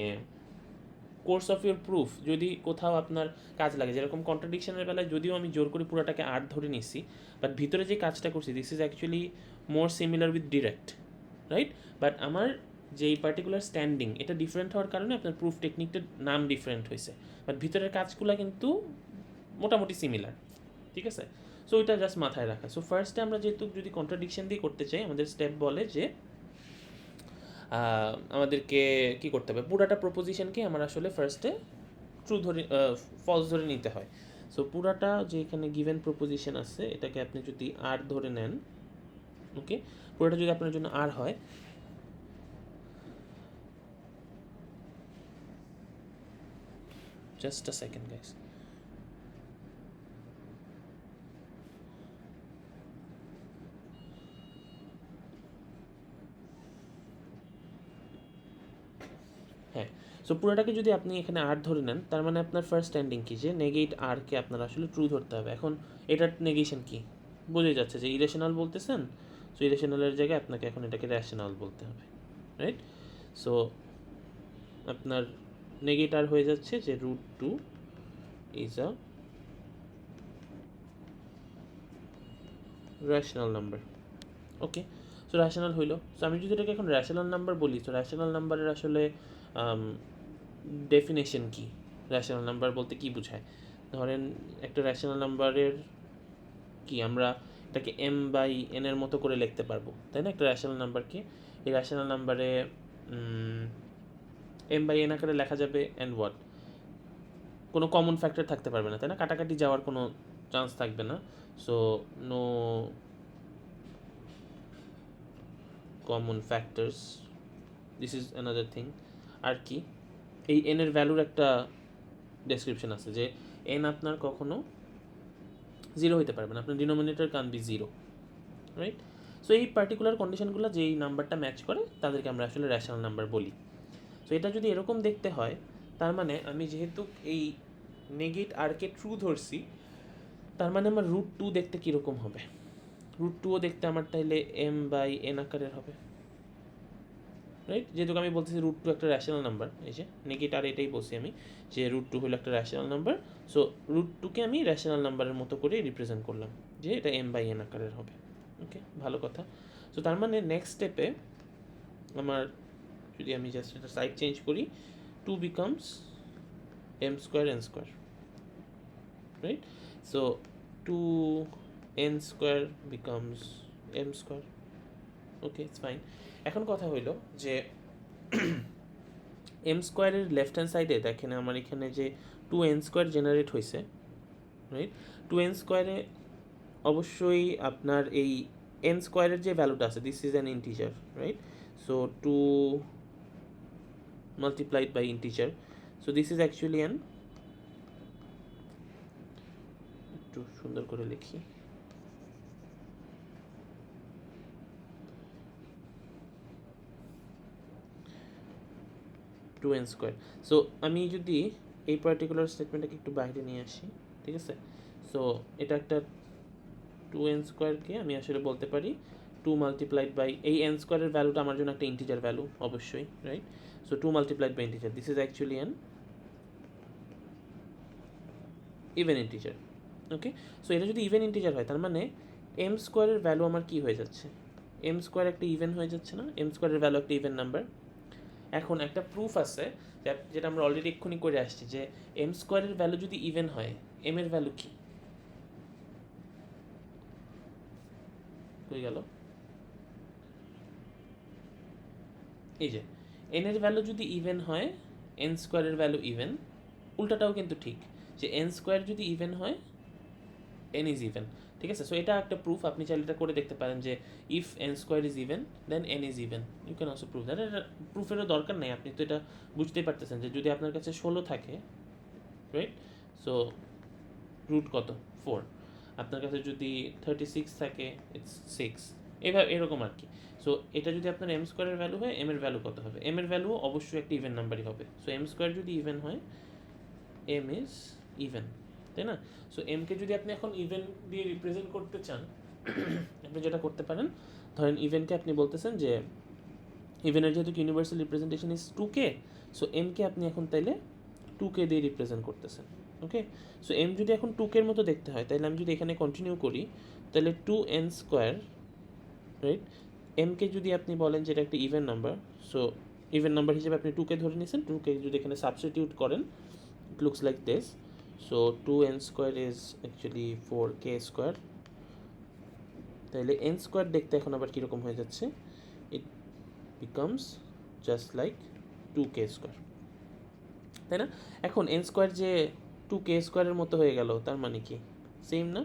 কোর্স অফ ইউর প্রুফ যদি কোথাও আপনার কাজ লাগে, যেরকম কন্ট্রাডিকশনের বেলায় যদিও আমি জোর করে পুরোটাকে আর্ট ধরে নিছি, বাট ভিতরে যে কাজটা করছি this is actually more similar with direct, right? But আমার যে এই পার্টিকুলার স্ট্যান্ডিং এটা ডিফারেন্ট হওয়ার কারণে আপনার প্রুফ টেকনিকটার নাম ডিফারেন্ট হয়েছে, বাট ভিতরের কাজগুলো কিন্তু মোটামুটি সিমিলার, ঠিক আছে? সো ওইটা জাস্ট মাথায় রাখা। সো ফার্স্টে আমরা যেহেতু যদি কন্ট্রাডিকশন দিয়ে করতে চাই, আমাদের স্টেপ বলে যে আমাদেরকে কী করতে হবে, পুরাটা প্রপোজিশনকে আমার আসলে ফার্স্টে ট্রু ধরে ফলস ধরে নিতে হয়। সো পুরাটা যে এখানে গিভেন প্রপোজিশন আছে এটাকে আপনি যদি আর ধরে নেন, ওকে, পুরোটা যদি আপনার জন্য আর হয়, জাস্ট আ সেকেন্ড গাইস, হ্যাঁ। সো পুরোটাকে যদি আপনি এখানে আর ধরে নেন, তার মানে আপনার ফার্স্ট স্ট্যান্ডিং কি, যে নেগেট আরকে আপনার আসলে ট্রু ধরতে হবে। এখন এটার নেগেশন কি বোঝাই যাচ্ছে যে ইরেশনাল বলতেছেন, সো ইরেশনালের জায়গায় আপনাকে এখন এটাকে র্যাশনাল বলতে হবে, রাইট? সো আপনার নেগেট আর হয়ে যাচ্ছে যে √2 is a rational number, okay. So rational হইলো। সো আমি যদি এটাকে এখন র্যাশনাল নাম্বার বলি, তো র্যাশনাল নাম্বারের আসলে ডেফিনেশন কি, র্যাশনাল নাম্বার বলতে কি বোঝায়? ধরেন একটা র্যাশনাল নাম্বারের কি, আমরা এটাকে m/n এর মতো করে লিখতে পারবো, তাই না? একটা র্যাশনাল নাম্বারকে এই র্যাশনাল নাম্বারে m/n আকারে লেখা যাবে, অ্যান্ড হোয়াট, কোনো কমন ফ্যাক্টর থাকতে পারবে না, তাই না? কাটাকাটি যাওয়ার কোনো চান্স থাকবে না। So no common factors, this is another thing. আর কি, এই n এর ভ্যালুর একটা ডেসক্রিপশন আছে যে n আপনার কখনো 0 হইতে পারবে না, আপনার denominator can be 0, right? So এই পার্টিকুলার কন্ডিশনগুলো যেই নাম্বারটা ম্যাচ করে তাদেরকে আমরা আসলে র্যাশনাল নাম্বার বলি। সো এটা যদি এরকম দেখতে হয়, তার মানে আমি যেহেতু এই নেগেট আরকে ট্রু ধরছি, তার মানে আমার √2 দেখতে কীরকম হবে? √2ও দেখতে আমার তাইলে m/n আকারের হবে, রাইট? যেহেতু আমি বলতেছি √2 একটা র্যাশনাল নাম্বার, এই যে নেগেট আর এটাই বলছি আমি যে √2 হলো একটা র্যাশনাল নাম্বার। সো √2কে আমি র্যাশনাল নাম্বারের মতো করে রিপ্রেজেন্ট করলাম যে এটা m/n আকারের হবে, ওকে, ভালো কথা। সো তার মানে নেক্সট স্টেপে আমার যদি আমি জাস্ট এটা সাইড চেঞ্জ করি, 2 becomes m² n², right? So 2n² becomes m², okay, it's fine. এখন কথা হইল যে m² এর লেফট হ্যান্ড সাইডে দেখেন আমার এখানে যে 2n² জেনারেট হয়েছে, রাইট? 2n² এ অবশ্যই আপনার এই n² এর যে ভ্যালুটা আছে, this is an integer, right? So 2 multiplied by integer, so this is actually an, একটু সুন্দর করে লিখি, n²। সো আমি যদি এই পার্টিকুলার স্টেটমেন্টটাকে একটু বাইরে নিয়ে আসি, ঠিক আছে? সো এটা একটা 2n²কে আমি আসলে বলতে পারি 2 multiplied by এই n² এর ভ্যালুটা আমার জন্য একটা ইন্টিজার ভ্যালু অবশ্যই, right? So 2 multiplied by integer, this is actually an even integer, okay. So এটা যদি ইভেন ইন্টিজার হয়, তার মানে m² এর ভ্যালু আমার কি হয়ে যাচ্ছে, m² একটা ইভেন হয়ে যাচ্ছে না? m² এর ভ্যালু একটা ইভেন নাম্বার। এখন একটা প্রুফ আছে যেটা আমরা অলরেডি এক্ষুনি করে আসছি, যে m² এর ভ্যালু যদি ইভেন হয়, m এর ভ্যালু কি হয়ে গেল? এই যে n এর ভ্যালু যদি ইভেন হয়, n² এর ভ্যালু ইভেন। উল্টাটাও কিন্তু ঠিক, যে n² যদি ইভেন হয়, n ইজ ইভেন, ঠিক আছে? সো এটা একটা প্রুফ, আপনি চাইলে এটা করে দেখতে পারেন যে if n² is even then n is even, you can also prove that. এটা প্রুফেরও দরকার নেই, আপনি তো এটা বুঝতেই পারতেছেন যে যদি আপনার কাছে 16 থাকে, রাইট? সো রুট কত? 4। আপনার কাছে যদি 36 থাকে ইটস 6, এভাবে এরকম আর কি। সো এটা যদি আপনার এম স্কোয়ারের ভ্যালু হয়, এম এর ভ্যালু কত হবে? এম এর ভ্যালু অবশ্যই একটা ইভেন নাম্বারই হবে। সো এম স্কোয়ার যদি ইভেন হয়, এম ইজ ইভেন, তাই না? সো এমকে যদি আপনি এখন ইভেন দিয়ে রিপ্রেজেন্ট করতে চান, আপনি যেটা করতে পারেন, ধরেন ইভেনকে আপনি বলতেছেন যে ইভেনের যেহেতু universal representation is 2k, so এমকে আপনি এখন তাইলে 2k দিয়ে রিপ্রেজেন্ট করতেছেন। ওকে, সো এম যদি এখন 2k এর মতো দেখতে হয়, তাহলে আমি যদি এখানে কন্টিনিউ করি, তাহলে 2n স্কোয়ার, রাইট? এমকে যদি আপনি বলেন যে এটা একটা even number, so even number হিসেবে আপনি 2k ধরে নিয়েছেন, 2k যদি এখানে সাবস্টিটিউট করেন, it looks like this. So 2n square is actually 4k square. তাহলে n square দেখতে এখন আবার কীরকম হয়ে যাচ্ছে? It becomes just like 2k square, তাই না? এখন n square যে 2k স্কোয়ারের মতো হয়ে গেল, তার মানে কি? সেম না?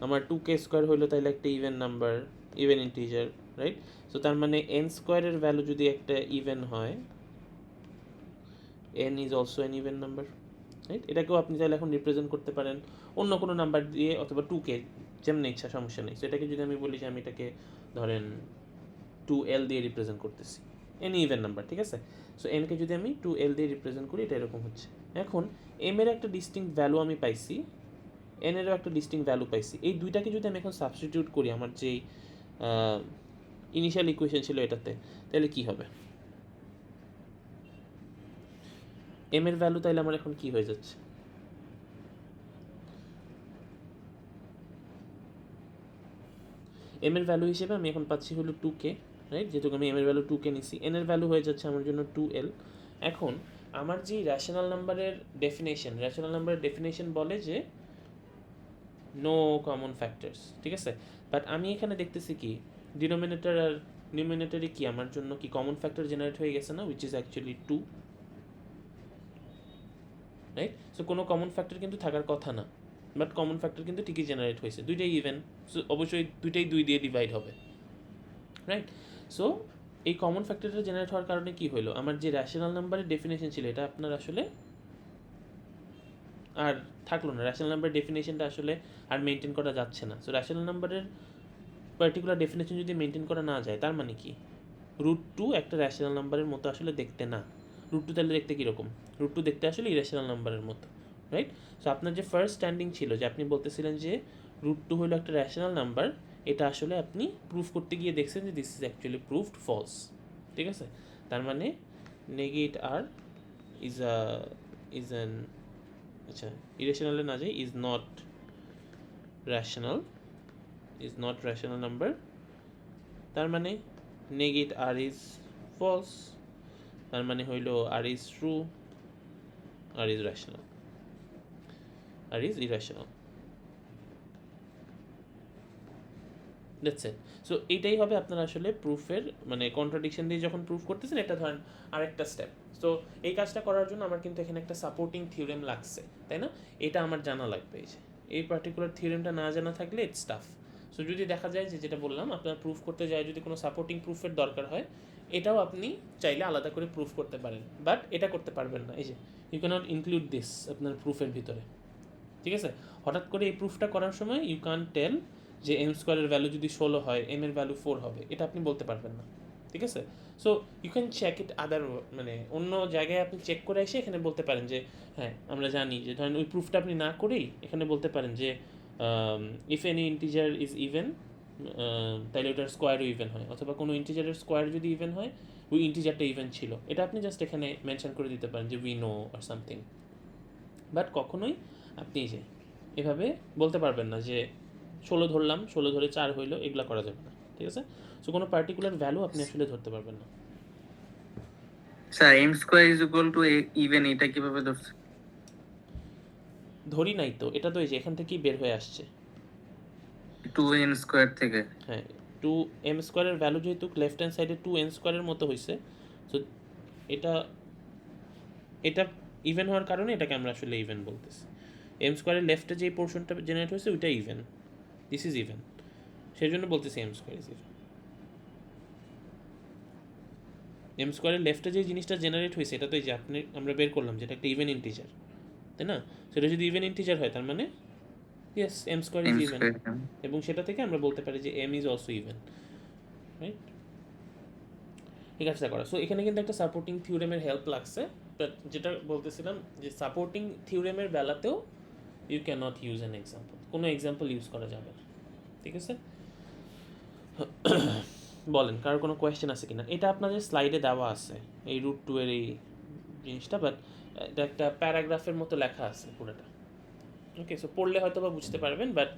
আমার 2k স্কোয়ার হইলো তাহলে একটা even number, even integer, right? So তার মানে n স্কোয়ারের ভ্যালু যদি একটা ইভেন হয়, n is also an even number, right? এটাকেও আপনি চাইলে এখন রিপ্রেজেন্ট করতে পারেন অন্য কোনো নাম্বার দিয়ে, অথবা 2k, যেমন ইচ্ছা, সমস্যা নেই। সো এটাকে যদি আমি বলি যে আমি এটাকে ধরেন 2l দিয়ে রিপ্রেজেন্ট করতেছি, এনি ইভেন নাম্বার, ঠিক আছে? সো এনকে যদি আমি 2l দিয়ে রিপ্রেজেন্ট করি, এটা এরকম হচ্ছে। এখন এম এর একটা ডিস্টিংক্ট ভ্যালু আমি পাইছি, এন এরও একটা ডিস্টিংক্ট ভ্যালু পাইছি। এই দুইটাকে যদি আমি এখন সাবস্টিটিউট করি আমার যেই ইনিশিয়াল ইকুয়েশন ছিল এটাতে, তাহলে কি হবে? এম এর ভ্যালু তাইলে আমার এখন কি হয়ে যাচ্ছে? এম এর ভ্যালু হিসেবে আমি এখন পাচ্ছি হলো 2k, রাইট? যেহেতু আমি এম এর ভ্যালু 2k নিছি, এন এর ভ্যালু হয়ে যাচ্ছে আমার জন্য 2l। এখন আমার যে র্যাশনাল নাম্বারের ডেফিনেশন বলে যে নো কমন ফ্যাক্টরস, ঠিক আছে? বাট আমি এখানে দেখতেছি কি ডিনোমিনেটর আর নিউমিনেটরে কি আমার জন্য কি কমন ফ্যাক্টর জেনারেট হয়ে গেছে না, which is actually 2, right? So কোনো কমন ফ্যাক্টর কিন্তু থাকার কথা না, বাট কমন ফ্যাক্টর কিন্তু ঠিকই জেনারেট হয়েছে, দুইটাই ইভেন, সো অবশ্যই দুইটাই 2 দিয়ে ডিভাইড হবে, রাইট? সো এই কমন ফ্যাক্টরটা জেনারেট হওয়ার কারণে কি হলো, আমার যে র্যাশনাল নাম্বারের ডেফিনেশন ছিল এটা আপনার আসলে আর থাকলো না, র্যাশনাল নাম্বারের ডেফিনেশনটা আসলে আর মেনটেন করা যাচ্ছে না। সো র্যাশনাল নাম্বারের পার্টিকুলার ডেফিনেশন যদি মেনটেন করা না যায়, তার মানে কি √2 একটা র্যাশনাল নাম্বারের মতো আসলে দেখতে না। √2 তাহলে দেখতে কীরকম? √2 দেখতে আসলে ইরেশনাল নাম্বারের মতো, রাইট? সো আপনার যে ফার্স্ট স্ট্যান্ডিং ছিল যে আপনি বলতেছিলেন যে √2 হলো একটা র্যাশনাল নাম্বার, এটা আসলে আপনি প্রুফ করতে গিয়ে দেখছেন যে this is actually proved false, ঠিক আছে? তার মানে নেগেট আর ইজ অ্যান, আচ্ছা ইরেশনালে না যাই, ইজ নট র্যাশনাল নাম্বার, তার মানে নেগেট আর ইজ ফলস, তার মানে হইল r is true, r is rational, r is irrational. That's it. So এইটাই হবে আপনার আসলে প্রুফের, মানে কন্ট্রাডিকশন দিয়ে যখন প্রুফ করতেছেন, এটা ধরেন আরেকটা স্টেপ। সো এই কাজটা করার জন্য আমার কিন্তু এখানে একটা সাপোর্টিং থিওরেম লাগছে, তাই না? এটা আমার জানা লাগবে। এই পার্টিকুলার থিওরেমটা না জানা থাকলে ইটস টাফ। সো যদি দেখা যায় যে যেটা বললাম, আপনার প্রুফ করতে যায় যদি কোনো সাপোর্টিং প্রুফের দরকার হয়, এটাও আপনি চাইলে আলাদা করে প্রুফ করতে পারেন, বাট এটা করতে পারবেন না। এই যে ইউ ক্যানট ইনক্লুড দিস আপনার প্রুফের ভিতরে, ঠিক আছে? হঠাৎ করে এই প্রুফটা করার সময় ইউ ক্যান টেল যে এম স্কোয়ারের ভ্যালু যদি 16 হয়, এম এর ভ্যালু 4 হবে, এটা আপনি বলতে পারবেন না, ঠিক আছে? So you can check it other, মানে অন্য জায়গায় আপনি চেক করে এসে এখানে বলতে পারেন যে হ্যাঁ আমরা জানি যে, ধরেন ওই প্রুফটা আপনি না করেই এখানে বলতে পারেন যে if any integer is even, তাহলে ওটার স্কোয়ারও ইভেন হয়, অথবা কোনো ইন্টিজারের স্কোয়ার যদি ইভেন হয়, ওই ইন্টিজারটা ইভেন ছিল, এটা আপনি জাস্ট এখানে মেনশন করে দিতে পারেন যে we know or something. But কখনোই আপনি যে এভাবে বলতে পারবেন না যে 16 ধরলাম, 16 ধরে 4 হইলো, এগুলো করা যাবে না, ঠিক আছে? সো কোনো পার্টিকুলার ভ্যালু আপনি আসলে ধরতে পারবেন না। Sir M square is equal to even, এটা কিভাবে ধরছে? ধরি নাই তো, এটা তো এই যে এখান থেকেই বের হয়ে আসছে 2n স্কোয়ার থেকে। হ্যাঁ, 2m স্কোয়ারের ভ্যালু যেহেতু লেফট হ্যান্ড সাইডে 2n স্কোয়ারের মতো হয়েছে, সো এটা ইভেন হওয়ার কারণে এটাকে আমরা আসলে ইভেন বলতেছি। এম স্কোয়ারের লেফটে যে পোর্শনটা জেনারেট হয়েছে ওইটা ইভেন, দিস ইজ ইভেন, সেই জন্য বলতেছি M square is even. M স্কোয়ারের লেফটে যে জিনিসটা জেনারেট হয়েছে এটা তো এই যে আমরা বের করলাম যেটা একটা ইভেন ইন্টিজার, তাই না? সেটা যদি ইভেন ইন্টিজার হয়, তার মানে yes, M square M is even, square. এবং সেটা থেকে আমরা বলতে পারি যে M is also even, right? এই কাজটা করা। সো এখানে কিন্তু একটা সাপোর্টিং থিওরেমের হেল্প লাগছে, বাট যেটা বলতেছিলাম যে সাপোর্টিং থিওরেমের বেলাতেও you can not use an example, কোনো এক্সাম্পল ইউজ করা যাবে না, ঠিক আছে? বলেন কারোর কোনো কোয়েশ্চেন আছে কিনা? এটা আপনাদের স্লাইডে দেওয়া আছে এই √2 এর এই জিনিসটা, বাট এটা একটা প্যারাগ্রাফের মতো লেখা আছে পুরোটা। ওকে, সো পড়লে হয়তো বা বুঝতে পারবেন, বাট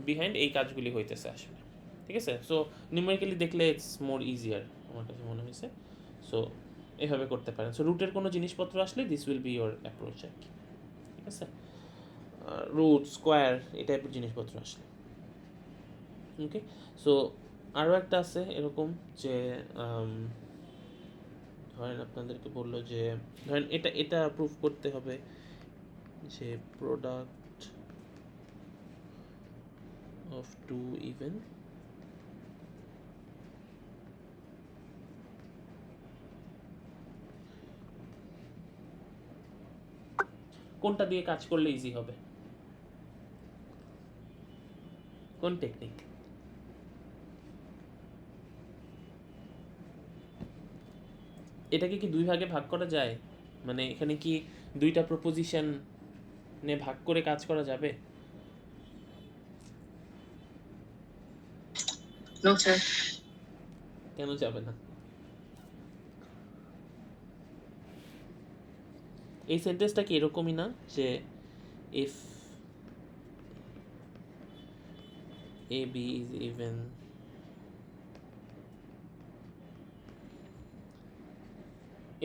বিহাইন্ড এই কাজগুলি হইতেছে আসলে, ঠিক আছে? সো নিউমেরিক্যালি দেখলে ইটস মোর ইজিয়ার আমার কাছে মনে হয়েছে। সো এভাবে করতে পারেন। সো রুটের কোনো জিনিসপত্র আসলে this will be your approach আর কি, ঠিক আছে? রুট, স্কোয়ার, এই টাইপের জিনিসপত্র আসলে। ওকে, সো আরও একটা আছে এরকম যে ধরেন আপনাদেরকে বললো যে ধরেন এটা প্রুফ করতে হবে যে প্রোডাক্ট of two even কোনটা দিয়ে কাজ করলে ইজি হবে, কোন টেকনিক? এটাকে কি দুই ভাগে ভাগ করা যায়? মানে এখানে কি দুইটা প্রপোজিশন নে ভাগ করে কাজ করা যাবে? No sir. কেন যাবে না? এই সেন্টেন্সটা কি এরকমই না যে if A B is even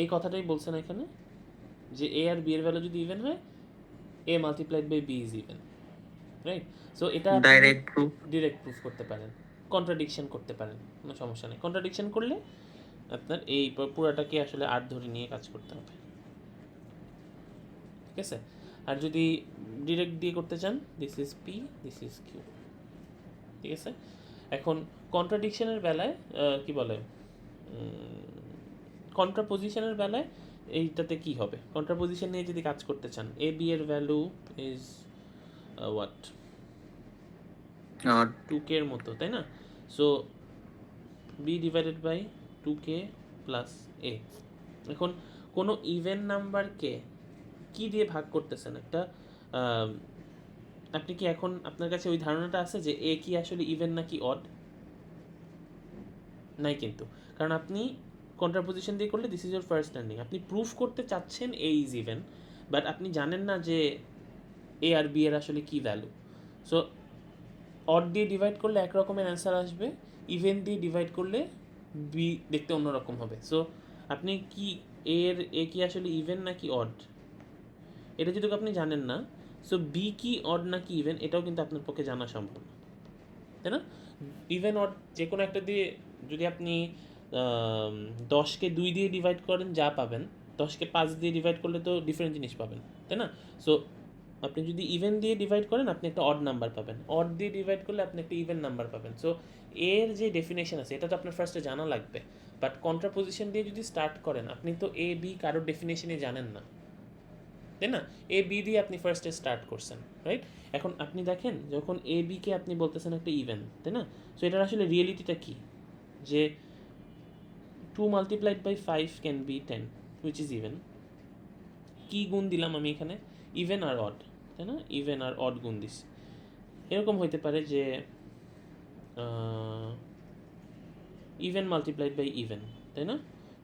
এই কথাটাই বলছে না এখানে, যে এ আর বি এর ভ্যালু যদি ইভেন হয় A multiplied by B is even, right? So এটা ডাইরেক্ট প্রুফ। ডিরেক্ট প্রুফ করতে পারেন, কন্ট্রাডিকশন করতে পারেন, কোনো সমস্যা নেই। কন্ট্রাডিকশন করলে আপনার এই পুরাটাকে আসলে আর ধরে নিয়ে কাজ করতে হবে, ঠিক আছে? আর যদি ডিরেক্ট দিয়ে করতে চান, this is P, this is Q, ঠিক আছে? এখন কন্ট্রাডিকশনের বেলায় কি বলে, কন্ট্রাপোজিশনের বেলায় এইটাতে কি হবে? কন্ট্রাপোজিশন নিয়ে যদি কাজ করতে চান, এ বি এর ভ্যালু ইজ হোয়াট, 2k এর মতো, তাই না? So B divided by 2k plus A. এখন কোনো ইভেন নাম্বারকে কি দিয়ে ভাগ করতেছেন? একটা আপনি কি এখন আপনার কাছে ওই ধারণাটা আছে যে এ কি আসলে ইভেন নাকি অড? নাই কিন্তু, কারণ আপনি কন্ট্রাপোজিশন দিয়ে করলে this is your first standing, আপনি প্রুফ করতে চাচ্ছেন এ ইজ ইভেন, বাট আপনি জানেন না যে এ আর বি এর আসলে কি ভ্যালু। সো অড দিয়ে ডিভাইড করলে এক রকমের অ্যান্সার আসবে, ইভেন দিয়ে ডিভাইড করলে বি দেখতে অন্যরকম হবে। সো আপনি কি এ কি আসলে ইভেন নাকি অড, এটা যদি আপনি জানেন না, সো বি কি অড নাকি ইভেন এটাও কিন্তু আপনার পক্ষে জানা সম্ভব না, তাই না? ইভেন অড যে কোনো একটা দিয়ে যদি আপনি 10কে 2 দিয়ে ডিভাইড করেন যা পাবেন, 10কে 5 দিয়ে ডিভাইড করলে তো ডিফারেন্ট জিনিস পাবেন, তাই না? সো আপনি যদি ইভেন দিয়ে ডিভাইড করেন আপনি একটা অড নাম্বার পাবেন, অড দিয়ে ডিভাইড করলে আপনি একটা ইভেন নাম্বার পাবেন। সো এর যে ডেফিনেশন আছে এটা তো আপনার ফার্স্টে জানা লাগবে, বাট কন্ট্রাপোজিশন দিয়ে যদি স্টার্ট করেন আপনি তো এ বি কারোর ডেফিনেশনই জানেন না, তাই না? এ বি দিয়ে আপনি ফার্স্টে স্টার্ট করছেন, রাইট? এখন আপনি দেখেন যখন এ বিকে আপনি বলতেছেন একটা ইভেন, তাই না? সো এটার আসলে রিয়েলিটিটা কি, যে 2 multiplied by 5 can be 10 which is even. কী গুণ দিলাম আমি এখানে? ইভেন আর অড, তাই না? ইভেন আর অড গুণ দিস। এরকম হইতে পারে যে ইভেন মাল্টিপ্লাইড বাই ইভেন, তাই না?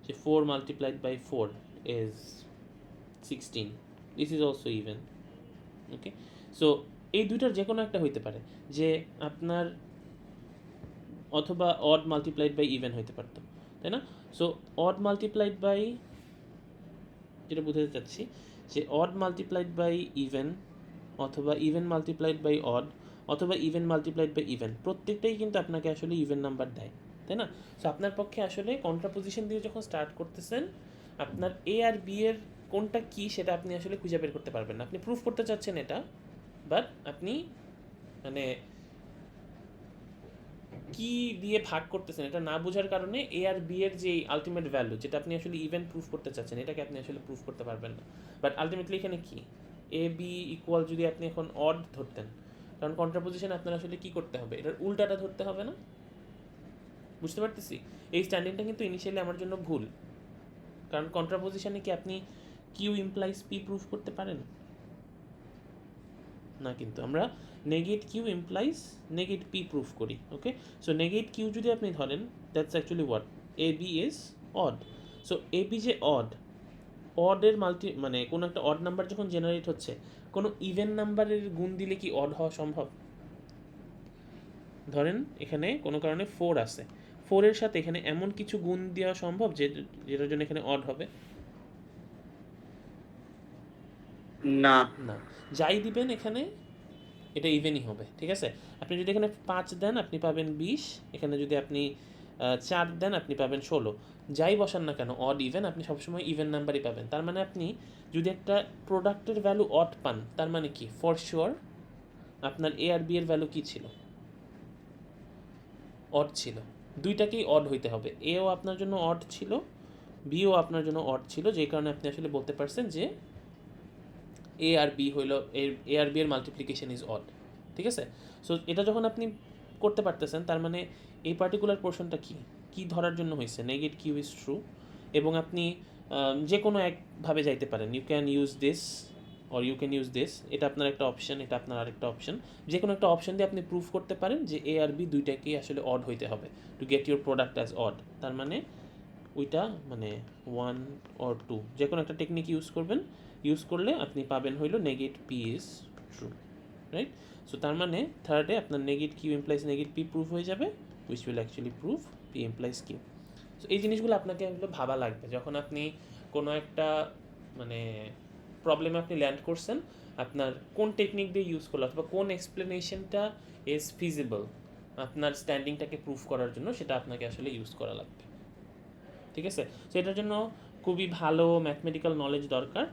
যে 4 multiplied by 4 is 16, this is also even. Okay, so এই দুইটার যে কোনো একটা হইতে পারে, যে আপনার অথবা অড মাল্টিপ্লাইড বাই ইভেন হইতে পারতো, তাই না? সো অড মাল্টিপ্লাইড বাই, যেটা বোঝাতে চাচ্ছি যে অড মাল্টিপ্লাইড বাই ইভেন অথবা ইভেন মাল্টিপ্লাইড বাই অড অথবা ইভেন মাল্টিপ্লাইড বাই ইভেন, প্রত্যেকটাই কিন্তু আপনাকে আসলে ইভেন নাম্বার দেয়, তাই না? সো আপনার পক্ষে আসলে কন্ট্রাপোজিশন দিয়ে যখন স্টার্ট করতেছেন আপনার এ আর বি এর কোনটা কি সেটা আপনি আসলে খুঁজে বের করতে পারবেন না। আপনি প্রুফ করতে চাচ্ছেন এটা, বাট আপনি মানে কি দিয়ে ভাগ করতেছেন এটা না বোঝার কারণে এ আর বি এর যে আলটিমেট ভ্যালু যেটা আপনি আসলে ইভেন প্রুফ করতে চাচ্ছেন এটাকে আপনি আসলে প্রুফ করতে পারবেন না। বাট আলটিমেটলি এখানে কি, এ বি ইকুয়াল যদি আপনি এখন অড ধরতেন, কারণ কন্ট্রাপোজিশনে আপনার আসলে কী করতে হবে, এটার উল্টাটা ধরতে হবে না? বুঝতে পারতেছি? এই স্ট্যান্ডিংটা কিন্তু ইনিশিয়ালি আমার জন্য ভুল, কারণ কন্ট্রাপোজিশনে কি আপনি কিউ ইমপ্লাইজ পি প্রুফ করতে পারেন না? কিন্তু আমরা negate Q implies negate P proof করি। ওকে, সো নেগেট কিউ যদি আপনি ধরেন, that's actually what A B is odd. So A B যে অডের মানে কোনো একটা অড নাম্বার যখন জেনারেট হচ্ছে, কোনো ইভেন নাম্বারের গুণ দিলে কি অড হওয়া সম্ভব? ধরেন এখানে কোনো কারণে 4 আছে, 4-এর সাথে এখানে এমন কিছু গুণ দেওয়া সম্ভব যেটার জন্য এখানে অড হবে? না। না, যাই দিবেন এখানে এটা ইভেনই হবে। ঠিক আছে, আপনি যদি এখানে 5 দেন আপনি পাবেন 20, এখানে যদি আপনি 4 দেন আপনি পাবেন 16। যাই বসান না কেন, অড ইভেন আপনি সবসময় ইভেন নাম্বারই পাবেন। তার মানে আপনি যদি একটা প্রোডাক্টের ভ্যালু অড পান, তার মানে কি ফর শিওর আপনার এ আর বি এর ভ্যালু কী ছিল? অড ছিল। দুইটাকেই অড হইতে হবে, এও আপনার জন্য অড ছিল, বিও আপনার জন্য অড ছিল, যেই কারণে আপনি আসলে বলতে পারছেন যে এ আর বি হইল এ আর বি এর মাল্টিপ্লিকেশন ইজ অড। ঠিক আছে, সো এটা যখন আপনি করতে পারতেছেন, তার মানে এই পার্টিকুলার পোর্শনটা কি ধরার জন্য হয়েছে নেগেট কিউ ইজ ট্রু। এবং আপনি যে কোনো একভাবে যাইতে পারেন, you can use this or you can use this, এটা আপনার একটা অপশন, এটা আপনার আরেকটা অপশন। যে কোনো একটা অপশন দিয়ে আপনি প্রুফ করতে পারেন যে এ আর বি দুইটাকেই আসলে অড হইতে হবে to get your product as odd. তার মানে ওইটা মানে 1 or 2 যে কোনো একটা টেকনিক ইউজ করলে আপনি পাবেন হইলো negate P is true, right? So তার মানে থার্ডে আপনার negate Q implies negate P proof হয়ে যাবে, which will actually proof P implies Q. So এই জিনিসগুলো আপনাকে এগুলো ভাবা লাগবে যখন আপনি কোনো একটা মানে প্রবলেমে আপনি ল্যান্ড করছেন, আপনার কোন টেকনিক দিয়ে ইউজ করলে অথবা কোন এক্সপ্লেনেশনটা ইজ ফিজিবল আপনার স্ট্যান্ডিংটাকে প্রুফ করার জন্য, সেটা আপনাকে আসলে ইউজ করা লাগবে। ঠিক আছে, সো এটার জন্য খুবই ভালো ম্যাথমেটিক্যাল নলেজ দরকার।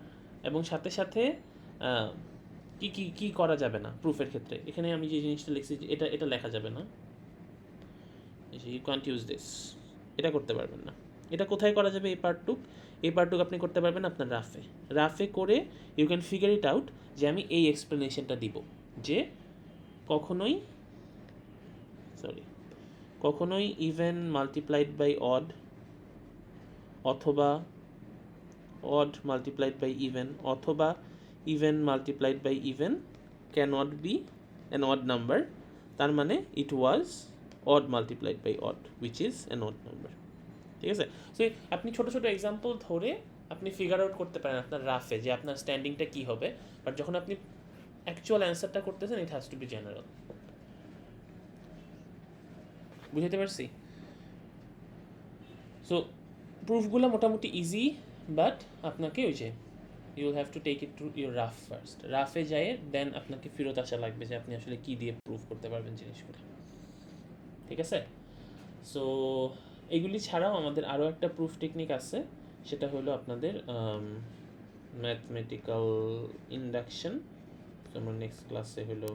এবং সাথে সাথে কি কি কি করা যাবে না প্রুফের ক্ষেত্রে, এখানে আমি যে জিনিসটা লিখছি যে এটা লেখা যাবে না, ইউ ক্যান্ট ইউজ দিস, এটা করতে পারবেন না। এটা কোথায় করা যাবে? এই পার্টটুক আপনি করতে পারবেন আপনার রাফে করে you can figure it out যে আমি এই এক্সপ্লেনেশনটা দিব যে কখনোই ইভেন মাল্টিপ্লাইড বাই অড অথবা অড মাল্টিপ্লাইড বাই ইভেন অথবা even multiplied by even can't be an odd number. তার মানে it was odd multiplied by odd which is an odd number. ঠিক আছে, সো আপনি ছোটো ছোটো এক্সাম্পল ধরে আপনি ফিগার আউট করতে পারেন আপনার রাফে যে আপনার স্ট্যান্ডিংটা কী হবে, বাট যখন আপনি অ্যাকচুয়াল অ্যান্সারটা করতেছেন it has to be general. বুঝতে পারছি? সো প্রুফগুলো মোটামুটি ইজি, বাট আপনাকে ওই যে you have to take it to your rough first. রাফে যায় দেন আপনাকে ফেরত আসা লাগবে যে আপনি আসলে কী দিয়ে প্রুফ করতে পারবেন জিনিসগুলো। ঠিক আছে, সো এগুলি ছাড়াও আমাদের আরও একটা প্রুফ টেকনিক আছে, সেটা হলো আপনাদের ম্যাথমেটিক্যাল ইন্ডাকশন। আমরা নেক্সট ক্লাসে হলো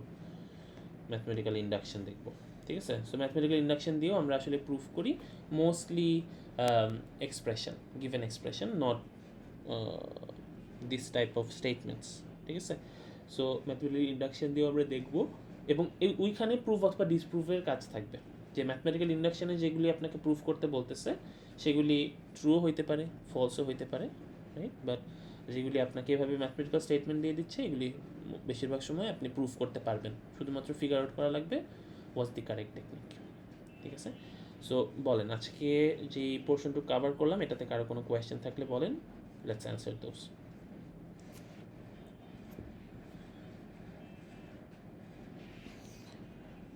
ম্যাথমেটিক্যাল ইন্ডাকশন দেখব। ঠিক আছে, সো ম্যাথমেটিক্যাল ইন্ডাকশন দিয়েও আমরা আসলে প্রুফ করি mostly given expression, not this type of statements. ঠিক আছে, সো ম্যাথমেটিক্যাল ইন্ডাকশন দিয়েও আমরা দেখব, এবং ওইখানে প্রুফ অথবা ডিসপ্রুফের কাজ থাকবে যে ম্যাথমেটিক্যাল ইন্ডাকশনে যেগুলি আপনাকে প্রুফ করতে বলতেছে সেগুলি ট্রুও হইতে পারে, ফলসও হইতে পারে, রাইট? বাট যেগুলি আপনাকে এভাবে ম্যাথমেটিক্যাল স্টেটমেন্ট দিয়ে দিচ্ছে এগুলি বেশিরভাগ সময় আপনি প্রুফ করতে পারবেন, শুধুমাত্র ফিগার আউট করা লাগবে ওয়াজ দি কারেক্ট টেকনিক। ঠিক আছে, সো বলেন আজকে যে পোর্শনটুকু কভার করলাম এটাতে কারো কোনো কোয়েশ্চেন থাকলে বলেন, লেটস অ্যান্সার দোজ।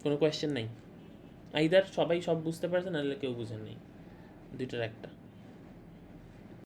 কোনো কোয়েশ্চেন নাই? আইদার সবাই সব বুঝতে পারছেন নাহলে কেউ বুঝেন নাই, দুইটার একটা।